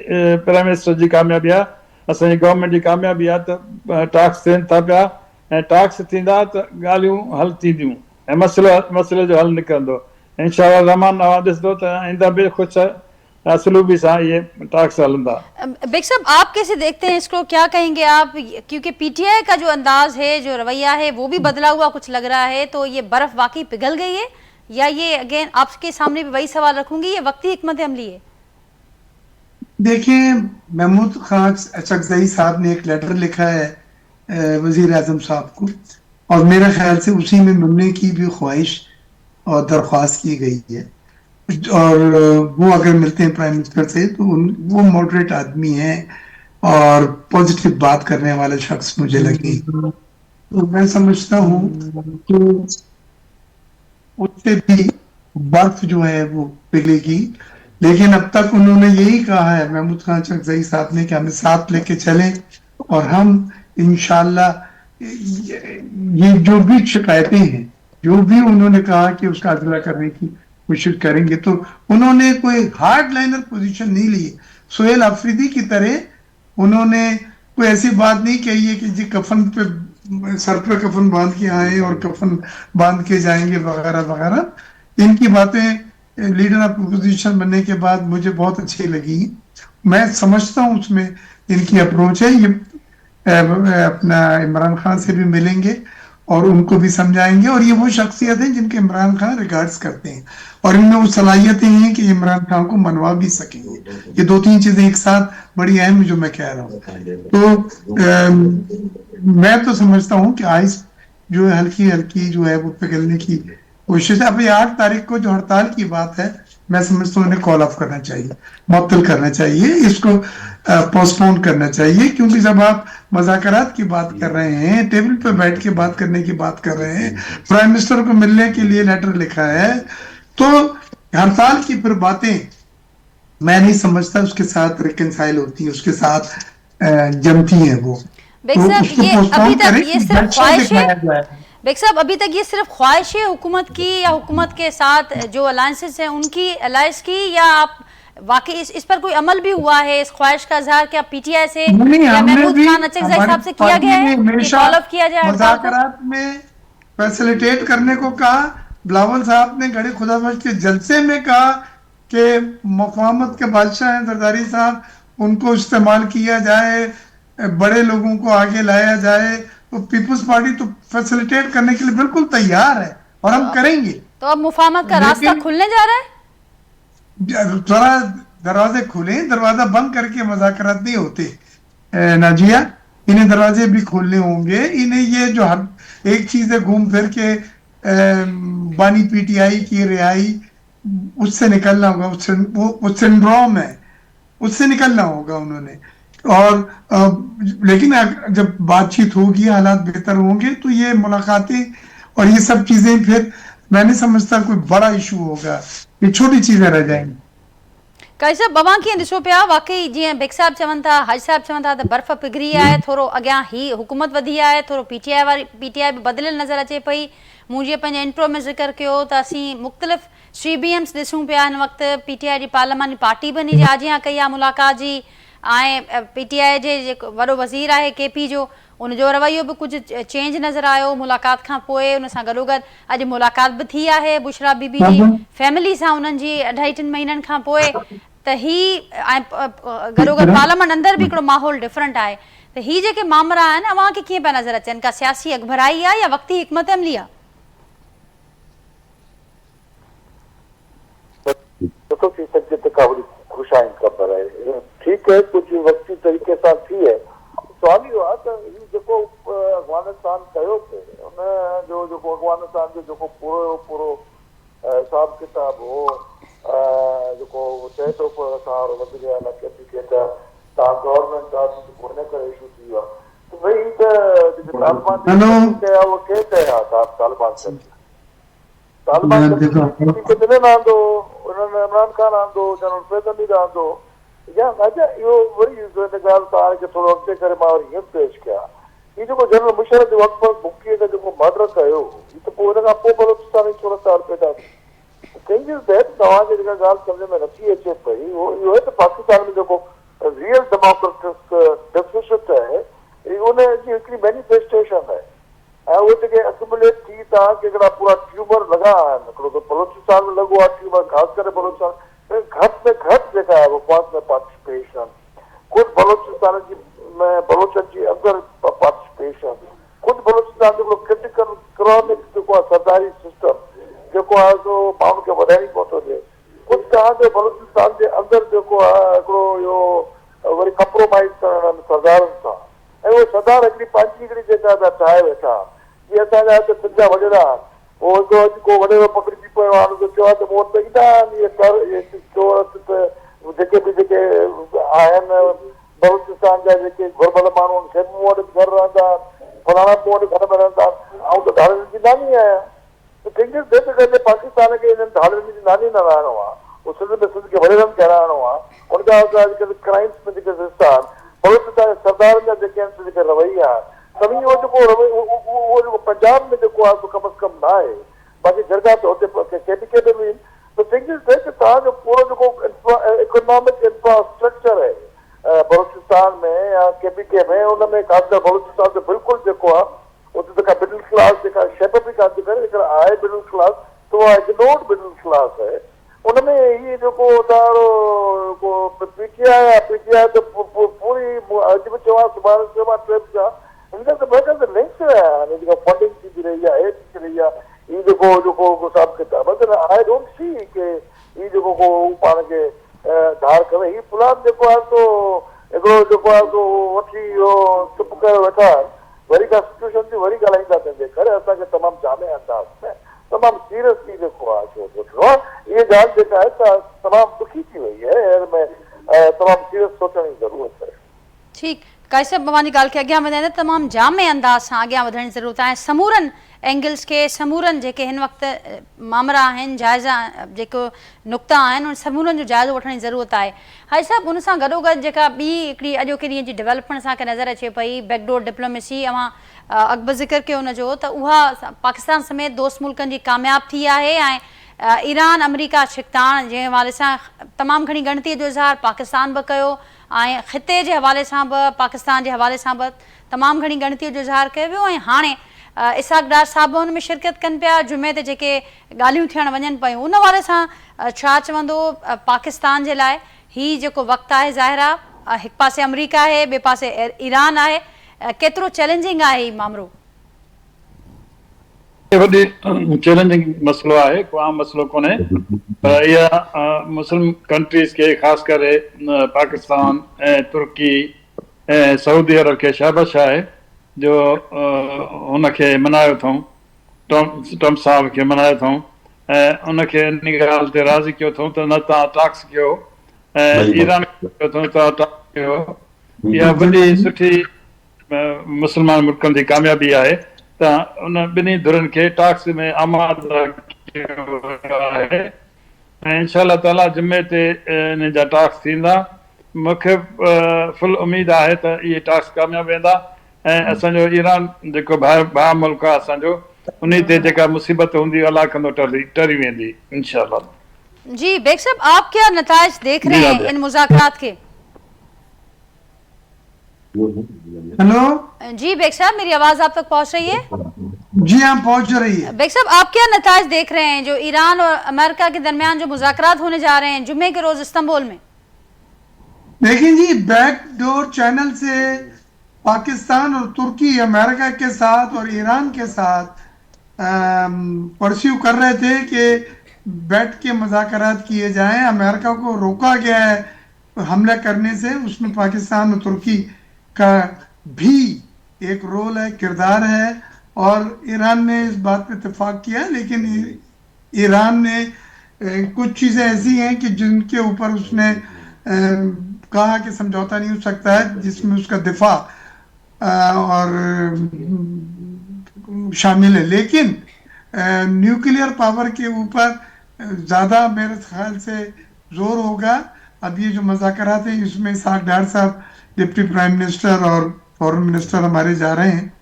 प्राइम मिनिस्टर जी कामयाबी आहे, असांजी गवर्नमेंट जी कामयाबी आहे त टास्क थियनि था पिया ऐं टास्क थींदा त ॻाल्हियूं हल थींदियूं ऐं मसइले जो हल निकिरंदो इंशाअल्लाह रहमान। ॾिसंदो त आइंदा बि ख़ुशि असलूबी सां ये टास्क हलंदा। बेग साहब आप कैसे देखते हैं इसको, क्या कहेंगे आप, क्योंकि PTI का जो अंदाज है, जो रवैया है वो भी बदला हुआ कुछ लग रहा है, तो ये बर्फ वाकई पिघल गई है या ये अगेन आपके सामने भी वही सवाल रखूंगी, ये वक्ती हिकमत अमली है? देखिए, महमूद खान अचकजई साहब ने एक लेटर लिखा है वजीर आजम साहब को, और मेरे ख्याल से उसी में मिलने की भी ख्वाहिश और दरख्वास्त की गई है, और वो अगर मिलते हैं प्राइम मिनिस्टर से तो वो मॉडरेट आदमी है और पॉजिटिव बात करने वाला शख्स मुझे लगे, तो मैं समझता हूँ कि उससे भी बर्फ जो है वो पिघलेगी। लेकिन अब तक उन्होंने यही कहा है महमूद खान अचकजई साहब ने कि हमें साथ लेके चलें और हम इंशाल्लाह ये जो भी शिकायतें हैं, जो भी उन्होंने कहा कि उसका अदला करने की कोशिश करेंगे, तो उन्होंने कोई हार्ड लाइनर पोजीशन नहीं ली। सुहेल अफरीदी की तरह उन्होंने कोई ऐसी बात नहीं कही है कि जी कफन पे सर पे कफन बांध के आए और कफन बांध के जाएंगे वगैरह वगैरह। इनकी बातें लीडर ऑफ अपोजिशन बनने के बाद मुझे बहुत अच्छी लगी। मैं समझता हूँ उसमें इनकी अप्रोच है। ये अपना इमरान खान से भी मिलेंगे और उनको भी समझाएंगे, और ये वो शख्सियत है जिनके इमरान खान रिगार्ड्स करते हैं और इनमें वो सलाहियतें हैं कि इमरान खान को मनवा भी सकेंगे। ये दो तीन चीजें एक साथ बड़ी अहम जो मैं कह रहा हूँ। तो मैं तो समझता हूँ कि आइस जो है हल्की हल्की जो है वो पिघलने की कोशिश है। अभी 8 तारीख को जो हड़ताल की बात है, मैं समझता हूँ उन्हें कॉल ऑफ करना चाहिए, मुअत्तल करना चाहिए, इसको पोस्टपोन करना चाहिए, क्योंकि जब आप मज़ाकरात की बात कर रहे हैं, टेबल पे बैठ के बात करने की बात कर रहे हैं, प्राइम मिनिस्टर को मिलने के लिए लेटर लिखा है, तो हड़ताल की फिर बातें मैं नहीं समझता उसके साथ रिकंसाइल होती है, उसके साथ जमती हैं वो। बेग साहब, ये अभी तक ये सिर्फ ख्वाहिश है, बेग साहब अभी तक ये सिर्फ ख्वाहिश है हुकूमत की, या हुकूमत के साथ जो अलायंसेस हैं उनकी अलायंस की, या आप वाकई इस पर कोई अमल भी हुआ है, इस ख्वाहिश का इजहार क्या PTI से या महमूद खान अचकजई साहब से किया गया है कि कॉल ऑफ किया जाए? मुज़ाकरात में फैसिलिटेट करने को कहा। बिलावल साहब ने गड़े खुदाबख्श के जलसे में कहा कि मुफाहमत के बादशाह हैं जरदारी साहब, उनको इस्तेमाल किया जाए, बड़े लोगों को आगे लाया जाए। तो पीपल्स पार्टी तो फैसिलिटेट करने के लिए बिल्कुल तैयार है और हम करेंगे। तो अब मुफाहमत का रास्ता खुलने जा रहा है? थोड़ा दरवाजे खुले, दरवाजा बंद करके मुज़ाकरात नहीं होते नाजिया, इन्हें दरवाजे भी खोलने होंगे। इन्हें ये जो एक चीज है घूम फिर के बानी PTI की रिहाई, उससे निकलना होगा, वो सिंड्रोम है, उससे निकलना होगा उन्होंने। और लेकिन जब बातचीत होगी, हालात बेहतर होंगे, तो ये मुलाकातें और ये सब चीजें फिर मैं नहीं समझता कोई बड़ा इशू होगा, ये छोटी चीजें रह जाएंगी। काई साहब बवा कीअं ॾिसो पिया, वाकई जीअं बेग साहब चवनि था, हज साहब चवनि था त बर्फ़ पिघरी आहे, थोरो अॻियां ही हुकूमत वधी आहे, थोरो PTI बि बदिलियल नज़र अचे पई। मूं जीअं पंहिंजे इंट्रो में ज़िक्र कयो त असीं मुख़्तलिफ़ CBMs ॾिसूं पिया हिन वक़्तु। PTI जी पार्लियामानी पार्टी बि जी आजियां कई आहे मुलाक़ात जी, ऐं PTI जे जेको वॾो वज़ीर आहे KP जो, उनजो रवैयो बि कुझु चेंज नज़र आयो मुलाक़ात खां पोइ। उन सां गॾोगॾु अॼु मुलाक़ात बि थी आहे बुशरा बीबी जी फैमिली सां, उन्हनि जी 2.5-3 महीननि खां पोइ। त ही गॾोगॾु पार्लियामेंट अंदरि बि हिकिड़ो माहौल डिफरेंट आहे। त ही जेके मामला आहिनि अव्हांखे कीअं पिया नज़र अचनि, का सियासी अगभराई आहे या वक़्ती हिकमत अमली आहे? देखो फीसद का बड़ी खुशाइन खबर है, ठीक है, कुछ वक्ती तरीके सां थी है। सवाल इहो आहे त ही जेको अफगानिस्तान कयो थे, उन जो जेको अफगानिस्तान जो जेको पूरो हिसाब किताब हो, जेको चए थो असां वधीक के तव्हां गवर्नमेंट आहे जेको हिन करे इशू थी वियो आहे। त भई त जेके तालिबान कया उहो केरु कया तालिबान कया? तालिबान के मिलन आंदो उन्होंने इमरान खान आंदो जनरल फैज़ल अमीर आंदो या राजा इहो वरी इन ॻाल्हि तव्हांखे थोरो अॻिते करे मां वरी हीअं पेश कयां ही जेको जनरल मुशर्रफ जे वक़्त पर बुकीअ खे जेको मर्डर कयो ही त पोइ हिन खां पोइ बलोचिस्तान जी सूरत हाल पैदा थी तंहिंजे तहत तव्हांखे जेका ॻाल्हि सम्झ में नथी अचे पई उहो इहो आहे त पाकिस्तान में जेको रियल डेमोक्रेटिक डेफिसिट आहे उन जी हिकिड़ी मैनिफेस्टेशन आहे ऐं उहे जेके एक्यूमुलेट थी तव्हांखे हिकिड़ा पूरा ट्यूमर लॻा आहिनि हिकिड़ो त बलोचिस्तान में लॻो आहे ट्यूमर ख़ासि करे बलोचिस्तान घटि में घटि जेका आहे वफ़ाक़ में पार्टिसिपेशन ख़ुदि बलोचिस्तान जी में बलोचनि जी अंदरि पार्टिसिपेशन ख़ुदि बलोचिस्तान जो हिकिड़ो क्रिटिकल इकोनॉमिक जेको आहे सरदारी सिस्टम जेको आहे सो माण्हुनि खे वधाइणी कोन थो ॾिए ख़ुदि तव्हांजे बलोचिस्तान जे अंदरि जेको आहे हिकिड़ो इहो वरी कंप्रोमाइज़ करण सरदारनि सां ऐं उहे सरदार हिकिड़ी पंहिंजी हिकिड़ी जेका था ठाहे वेठा जीअं असांजा हिते सिंधिया वॾेरा पोइ हिकिड़ो अॼु को वॾेरो पकड़िजी पियो आहे हुनजो चयो आहे त मूं वटि त ईंदा आहिनि इहे कर इहे चोर जेके बि जेके आहिनि बलोचिस्तान जा जेके घुरबल माण्हू आहिनि से मूं वटि घर रहंदा आहिनि फलाणा मूं वटि घर में रहंदा आहिनि ऐं त धाड़नि जी नानी आहियां त कंहिंजे देश करे पाकिस्तान खे हिननि धाड़नि जी नानी न रहणो आहे उहो सिंध में सिंध खे वॾेरनि खे रहणो आहे उनखां अॼुकल्ह क्राइम्स में जेके हिस्सा आहिनि बलोचिस्तान सरदारनि जा जेके आहिनि जेके रवैया तभी वो जेको पंजाब में जेको आहे कम अज़ कम न आहे बाक़ी जॻह त हुते केपीके में बि त थिंग इज़ दैट तव्हांजो पूरो जेको इकोनॉमिक इंफ्रास्ट्रक्चर आहे बलोचिस्तान में या केपीके में उन में ख़ासि करे बलोचिस्तान जो बिल्कुलु जेको आहे उते जेका मिडिल क्लास जेका शेप बि कान थी करे जेका आहे मिडिल क्लास त उहा इग्नोर्ड मिडिल क्लास आहे उन में हीअ जेको तव्हांजो पीटीआई त पूरी अॼु बि चवां सुभाणे चवां ट्रिप जा इनका तो बहुत ज़्यादा लिंक्स है जेका फंडिंग थी रही है हे थी रही है ये जेको हिसाब किताब है आई डोंट सी के ये जेको को पाण खे धार करे ही प्लान जेको आहे तो हिकिड़ो जेको आहे तो वठी इहो चुप करे वेठा वरी कॉन्स्टिट्यूशन जी वरी ॻाल्हाईंदा तंहिंजे करे असांखे तमामु जामे अंदाज़ में तमामु सीरियसली जेको आहे सोचणो आहे इहा ॻाल्हि जेका आहे त तमामु दुखी थी वई आहे हिन में तमामु सीरियस सोचण जी ज़रूरत आहे ठीकु काई साहब मां ॻाल्हि खे अॻियां वधाईंदे तमामु जामे अंदाज़ सां अॻियां वधण जी ज़रूरत आहे समूरनि एंगल्स खे समूरनि जेके हिन वक़्तु मामला आहिनि जाइज़ा जेको नुक़्ता आहिनि उन समूरनि जो जाइज़ो वठण जी ज़रूरत आहे हाई साहब उन सां गॾोगॾु जेका ॿी हिकिड़ी अॼोके ॾींहं जी डेवलपमेंट असांखे नज़र अचे पई बैकडोर डिप्लोमेसी अवां अकबर ज़िक्र कयो हुनजो त उहा पाकिस्तान समेत दोस्त मुल्कनि जी कामयाबु थी आहे ऐं ईरान अमरीका छिकताण जे हवाले सां तमामु घणी ॻणतीअ जो इज़हार पाकिस्तान बि कयो ऐं ख़िते जे हवाले सां बि पाकिस्तान जे हवाले सां बि तमामु घणी ॻणतीअ जो इज़हार कयो वियो ऐं हाणे इसाक डार साहब हुन में शिरकत कनि पिया जुमे ते जेके ॻाल्हियूं थियणु वञनि पियूं उन हवाले सां छा चवंदो पाकिस्तान जे लाइ हीउ जेको वक़्तु आहे ज़ाहिर आहे हिकु पासे अमरीका आहे ॿिए पासे ईरान आहे केतिरो चैलेंजिंग आहे हीउ मामिलो वॾी चैलेंजिंग मसइलो आहे को आम मसइलो कोन्हे पर इहा मुस्लिम कंट्रीज़ खे ख़ासि करे पाकिस्तान ऐं तुर्की ऐं सऊदी अरब खे शाबाश आहे जो हुनखे मनायो अथऊं ट्रम्प साहब खे मनायो अथऊं ऐं उनखे इन ॻाल्हि ते राज़ी कयो अथऊं त न तव्हां टाक्स कयो ऐं ईरान कयो अथऊं तव्हां टाक्स कयो इहा वॾी सुठी मुस्लमान मुल्कनि जी कामयाबी आहे त उन ॿिन्ही धुरनि खे टाक्स में आमादह कयो वियो आहे ऐं इंशा ताला जुमे ते इन जा टाक्स थींदा मूंखे फुल उमेद आहे त इहे टाक्स कामयाबु वेंदा ऐं असांजो ईरान जेको भाउ मुल्क आहे असांजो उन ते जेका मुसीबत हूंदी अलाह कंदो टरी वेंदी इंशाअल्लाह जी बेग साहब आप क्या नताइज देख रहे हैं इन मुज़ाकरात के हेलो जी बेग साहब मेरी आवाज आप तक पहुंच रही है जी हाँ पहुंच रही है बेग साहब आप क्या नताइज देख रहे हैं जो ईरान और अमेरिका के दरमियान जो मुज़ाकरात होने जा रहे हैं जुम्मे के रोज इस्तांबुल में देखिए जी बैकडोर चैनल से पाकिस्तान और तुर्की अमेरिका के साथ और ईरान के साथ परस्यू कर रहे थे कि बैठ के मुज़ाकरात किए जाएं अमेरिका को रोका गया है हमला करने से उसमें पाकिस्तान और तुर्की का भी एक रोल है किरदार है और ईरान ने इस बात पे इत्तेफाक किया लेकिन ईरान ने कुछ चीज़ें ऐसी हैं कि जिनके ऊपर उसने कहा कि समझौता नहीं हो सकता है जिसमें उसका दिफा और शामिल है लेकिन न्यूक्लियर पावर के ऊपर ज़्यादा मेरे ख्याल से जोर होगा। अब ये जो मुज़ाकरात हैं इसमें इसाक डार साहब डिप्टी प्राइम मिनिस्टर और फॉरेन मिनिस्टर हमारे जा रहे हैं,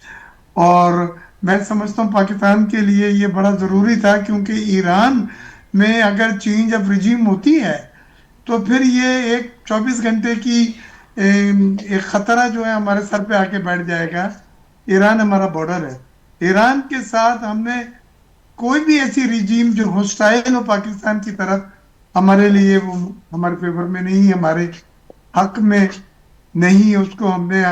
और मैं समझता हूँ पाकिस्तान के लिए ये बड़ा ज़रूरी था, क्योंकि ईरान में अगर चेंज ऑफ रिजीम होती है तो फिर ये एक 24 घंटे की एक ख़तरा जो है हमारे सर पे आके बैठ जाएगा। ईरान हमारा बॉर्डर है, ईरान के साथ हमने कोई भी ऐसी रिजीम जो होस्टाइल हो पाकिस्तान की तरफ, हमारे लिए वो हमारे फेवर में नहीं, हमारे हक में नहीं, उसको हमने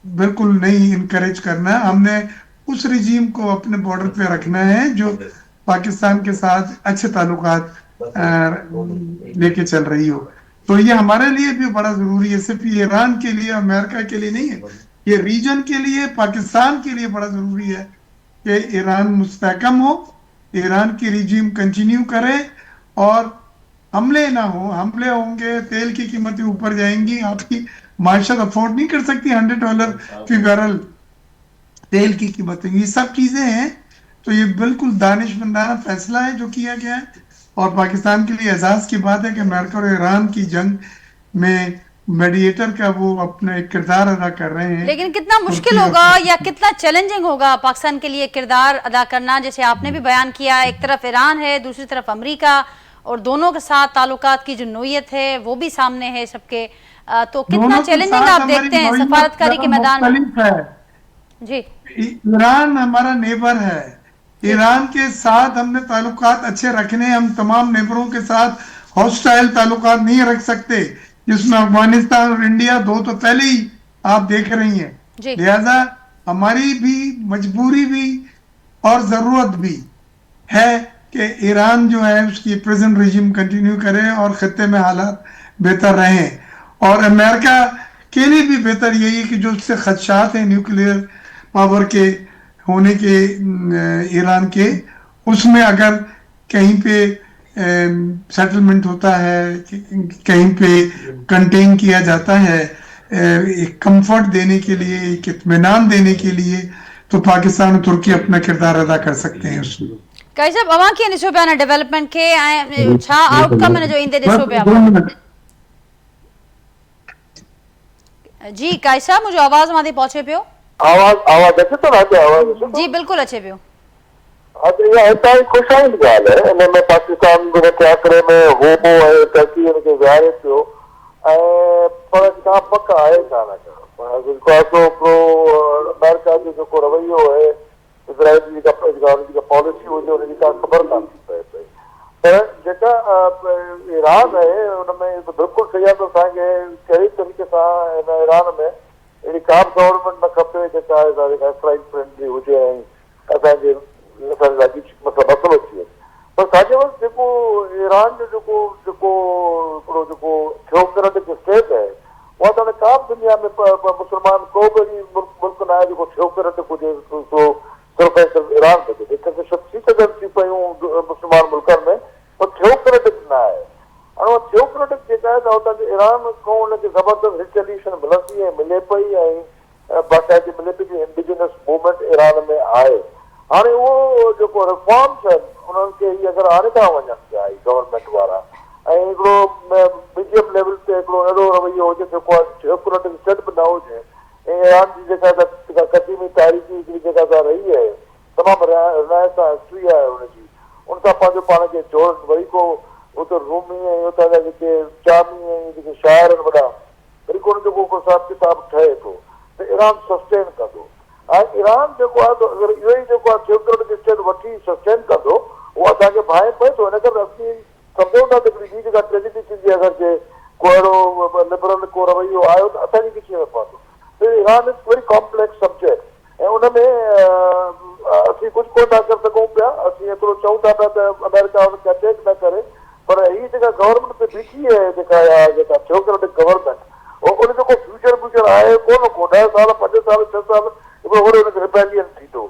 बिल्कुल नहीं इनकरेज करना है। हमने उस रिजीम को अपने बॉर्डर पे रखना है जो पाकिस्तान के साथ अच्छे ताल्लुकात लेके चल रही हो। तो ये हमारे लिए भी बड़ा जरूरी है, सिर्फ ईरान के लिए अमेरिका के लिए नहीं है, ये रीजन के लिए पाकिस्तान के लिए बड़ा जरूरी है कि ईरान मुस्तहकम हो, ईरान की रिजीम कंटिन्यू करे और हमले ना हो। हमले होंगे, तेल की कीमतें ऊपर जाएंगी, आपकी माशत अफोर्ड नहीं कर सकती $100 फी बैरल तेल की कीमतें, ये सब चीजें हैं। तो ये बिल्कुल दानिशमंदाना फैसला है जो किया गया है, और पाकिस्तान के लिए एजाज की बात है कि अमेरिका और ईरान की जंग में मेडिएटर का वो अपना एक किरदार अदा कर रहे हैं। लेकिन कितना मुश्किल होगा या कितना चैलेंजिंग होगा पाकिस्तान के लिए किरदार अदा करना, जैसे आपने भी बयान किया, एक तरफ ईरान है, दूसरी तरफ अमेरिका, और दोनों के साथ ताल्लुकात की जो नोयत है वो भी सामने है सबके। तो कितना चैलेंजिंग आप देखते हैं सफारतकारी के मैदान में? जी, ईरान हमारा नेबर है, ईरान के साथ हमने ताल्लुकात अच्छे रखने, हम तमाम नेबरों के साथ हॉस्टाइल ताल्लुकात नहीं रख सकते, जिसमें अफगानिस्तान और इंडिया दो तो पहले ही आप देख रही हैं। लिहाजा हमारी भी मजबूरी भी और जरूरत भी है कि ईरान जो है उसकी प्रेजेंट रिजीम कंटिन्यू करे और खत्ते में हालात बेहतर रहें, और अमेरिका के लिए भी बेहतर यही है कि जो उससे खदशात हैं न्यूक्लियर पावर के होने के ईरान के, उसमें अगर कहीं पे सेटलमेंट होता है, कहीं पे कंटेन किया जाता है, एक कंफर्ट देने के लिए, एक इत्मीनान देने के लिए, तो पाकिस्तान और तुर्की अपना किरदार अदा कर सकते हैं उसमें। काई साहब अवां कीअं ॾिसो पिया न डेवलपमेंट खे, ऐं छा आउटकम हिन जो ईंदे ॾिसो पिया? जी काई साहब, मुझे आवाज मां थी पहुंचे पियो? आवाज अचे तो ना? आवाज जी बिल्कुल अचे पियो। ये हितां जी ख़ुशाइंद ॻाल्हि आहे, इन में पाकिस्तान जे आकरे में हो ऐं टर्की हुनखे विहारे पियो, ऐं पर का पक आहे कान का हिकिड़ो अमेरिका जो जेको रवैयो आहे, इज़राइल जी जेका पॉलिसी हुजे हुनजी का ख़बर कान थी पए पई। पर जेका ईरान आहे हुनमें बिल्कुलु सही आहे त असांखे कहिड़ी तरीक़े सां हिन ईरान में अहिड़ी का बि गवर्नमेंट न खपे जेका इस्राइल फ्रेंडली हुजे ऐं असांजे मसइलो थी वञे। पर असांजे वटि जेको ईरान जो जेको थियोक्रेटिक स्टेट आहे, उहा त हाणे का बि दुनिया में मुस्लमान को बि मुल्क न आहे जेको थियोक्रेटिक हुजे, सिर्फ़ु ईरान में जेके शख़्सियत थी पयूं मुस्लमान मुल्कनि में, पर थियोक्रेटिक न आहे। हाणे उहा थियोक्रेटिक जेका आहे त हुतां जे ईरान खां हुनखे ज़बरदस्त रिचल्यूशन मिलंदी ऐं मिले पई, ऐं बाक़ाइदे मिले पई कि इंडिजिनस मूवमेंट ईरान में आहे। हाणे उहो जेको रिफॉर्म्स आहिनि उन्हनि खे ही अगरि आणे था वञनि पिया गवर्नमेंट वारा, ऐं हिकिड़ो मीडियम लेवल ते हिकिड़ो अहिड़ो रवैयो हुजे जेको थियोक्रेटिक स्टेट बि न हुजे, ऐं ईरान जी जेका क़दीमी तारीख़ी हिकिड़ी जेका रही आहे, तमामु रिनायत हिस्ट्री आहे हुनजी, उन सां पंहिंजो पाण खे जोड़नि, वरी को उते रूमी ऐं हुतां जा जेके जामी ऐं जेके शाइर आहिनि वॾा, वरी को हुनजो को हिसाब किताब ठहे थो त ईरान सस्टेन कंदो। ऐं ईरान जेको आहे त अगरि इहो ई जेको आहे थियोक्रेटिक स्टेट वठी सस्टेन कंदो, उहो असांखे भाए पए थो। हिन करे असीं सम्झूं था त हिकिड़ी ॿी जेका ट्रेजिडी थींदी आहे, अगरि जे को अहिड़ो लिबरल को रवैयो आयो त असांजी किची में पवंदो। त Iran is very complex subject, ऐं उन में असीं कुझु कोन था करे सघूं पिया। असीं एतिरो चऊं था पिया त अमेरिका हुनखे अटैक न करे, पर हीअ जेका गवर्नमेंट ते बीठी आहे, जेका थियोक्रेटिक गवर्नमेंट, उन जो को फ्यूचर आहे कोन को, 10 साल 5 साल 6 साल वरी हुनखे रिपेलियन थींदो।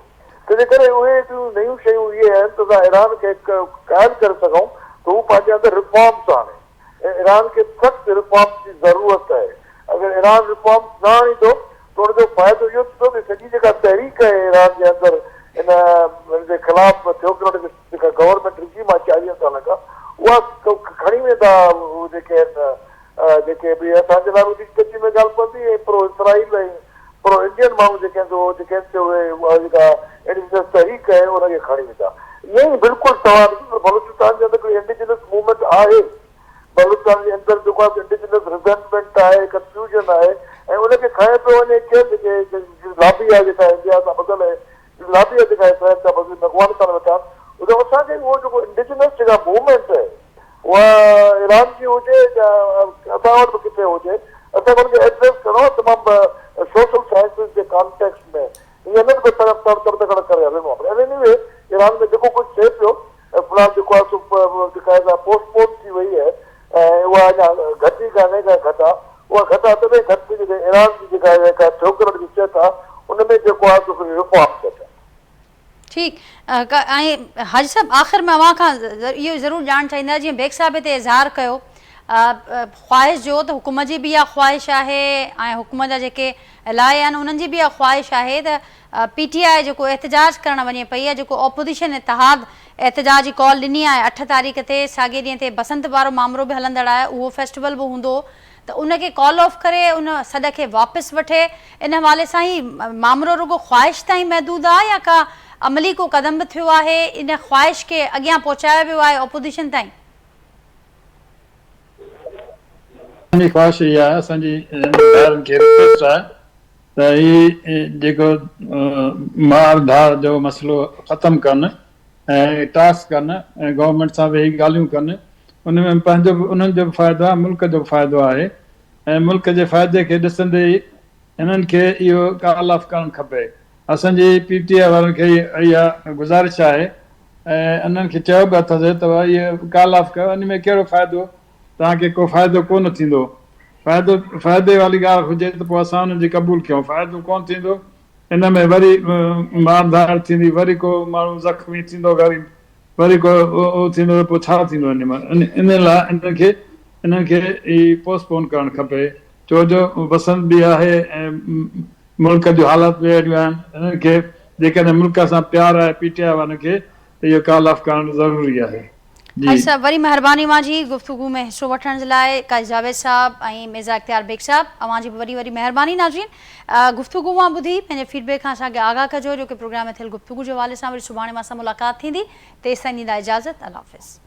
तंहिंजे करे उहे नयूं शयूं इहे आहिनि त असां ईरान खे क़ाइमु करे सघूं त हू पंहिंजे अंदरि रिफॉर्म्स आणे, ऐं ईरान खे सख़्तु रिफॉर्म्स जी ज़रूरत आहे। अगरि ईरान रिफॉर्म्स न आणींदो त हुनजो फ़ाइदो इहो थींदो कि सॼी जेका तहरीक आहे ईरान जे अंदरि, इन जे ख़िलाफ़ थियोक्रेटिक जेका गवर्नमेंट रिजीम आहे 40 साल खां उहा खणी वेंदा जेके आहिनि जेके बि असांजे लाइ कची में ॻाल्हि पवंदी ऐं प्रो इसराइल ऐं प्रो इंडियन माण्हू जेके आहिनि जेके उहे जेका इंडिजिनस तहरीक आहे उनखे खणी वेंदा ईअं ई बिल्कुलु तव्हां बलूचिस्तान जे अंदरि हिकिड़ी इंडिजिनस मूवमेंट आहे बलूचिस्तान जे अंदरि जेको आहे इंडिजिनस रिज़ेंटमेंट आहे कंफ्यूजन आहे ऐं उनखे खणे पियो वञे जेके लाबी आहे जेका इंडिया सां ॿधल आहे लाबी आहे जेका इसराइल सां ॿधल अफ़गानिस्तान वेठा उहो असांखे उहो जेको इंडिजिनस जेका मूवमेंट आहे उहा ईरान जी हुजे या असां वटि बि किथे हुजे असांखे हुनखे एड्रेस करिणो तमामु सोशल साइंसिस जे कॉन्टेक्स्ट में ईअं न बि तड़तड़ करे हलणो आहे एनीवे ईरान में जेको कुझु थिए पियो फ़िलहाल जेको आहे जेका पोस्टपोन थी वई आहे ऐं उहा अञा घटि ई कान्हे का घटि आहे उहा घटि आहे तॾहिं घटि जेके ईरान जी जेका छोकिरनि जी सिहत आहे उन में जेको आहे रिफॉर्म थिए ठीक हाजी साहब आख़िर में अवां खां इहो ज़रूरु ॼाणणु चाहींदा जीअं बेग साहब हिते इज़हार कयो ख़्वाहिश जो त हुकूमत जी बि इहा ख़्वाहिश आहे ऐं हुकूमत जा जेके इलाए आहिनि उन्हनि जी बि इहा ख़्वाहिश आहे त PTI जेको एहतजाज करणु वञे पई आहे जेको ऑपोज़िशन इतिहाद एहतजाज जी कॉल ॾिनी आहे 8 तारीख़ ते साॻे ॾींहं ते बसंत वारो मामलो बि हलंदड़ आहे उहो फेस्टिवल बि हूंदो त उनखे कॉल ऑफ करे उन सॾ खे वापसि वठे इन हवाले सां ई मामलो रुगो ख़्वाहिश ताईं महदूद आहे या का अमली को क़दम बि थियो आहे इन ख़्वाहिश खे अॻियां पहुचायो वियो आहे ऑपोज़िशन ताईं असांजी ख़्वाहिश इहा आहे असांजी ॿारनि खे रिक्वेस्ट आहे त ही जेको मार धार जो मसइलो ख़तमु कनि ऐं टास्क कनि ऐं गवर्नमेंट सां वेही ॻाल्हियूं कनि उन में पंहिंजो बि उन्हनि जो बि फ़ाइदो आहे मुल्क जो बि फ़ाइदो आहे ऐं मुल्क जे फ़ाइदे खे ॾिसंदे ई हिननि खे इहो कॉल ऑफ करणु खपे असांजी PTI वारनि खे इहा गुज़ारिश आहे ऐं उन्हनि खे चयो बि अथसि त इहो कॉल ऑफ कयो इन में कहिड़ो फ़ाइदो तव्हांखे को फ़ाइदो कोन थींदो फ़ाइदे वारी ॻाल्हि हुजे त पोइ असां हुनजी क़बूल कयूं फ़ाइदो कोन थींदो इन में वरी मार धार थींदी वरी को माण्हू ज़ख़्मी थींदो वरी को उहो थींदो पोइ छा थींदो इन लाइ इन्हनि खे ई पोस्टपोन करणु खपे छो जो बसंत बि आहे ऐं मुल्क जूं हालत बि अहिड़ियूं आहिनि इन्हनि खे जेकॾहिं मुल्क सां प्यारु आहे PTI वारनि खे त इहो कॉल ऑफ करणु ज़रूरी आहे हाजी साहब वरी महिरबानी मुंहिंजी गुफ़्तगू में हिस्सो वठण जे लाइ काज़ी जावेद साहब ऐं मिर्ज़ा इख्तियार बेग साहब अवां जी वरी महिरबानी नाज़रीन गुफ़्तगू मां ॿुधी पंहिंजे फीडबैक खां असांखे आगाह कजो जो कि प्रोग्राम में थियल गुफ़्तगू जे हवाले सां वरी सुभाणे मां सां मुलाक़ात थींदी तेसिताईं ॾींदा इजाज़त अल्लाह हाफ़िज़।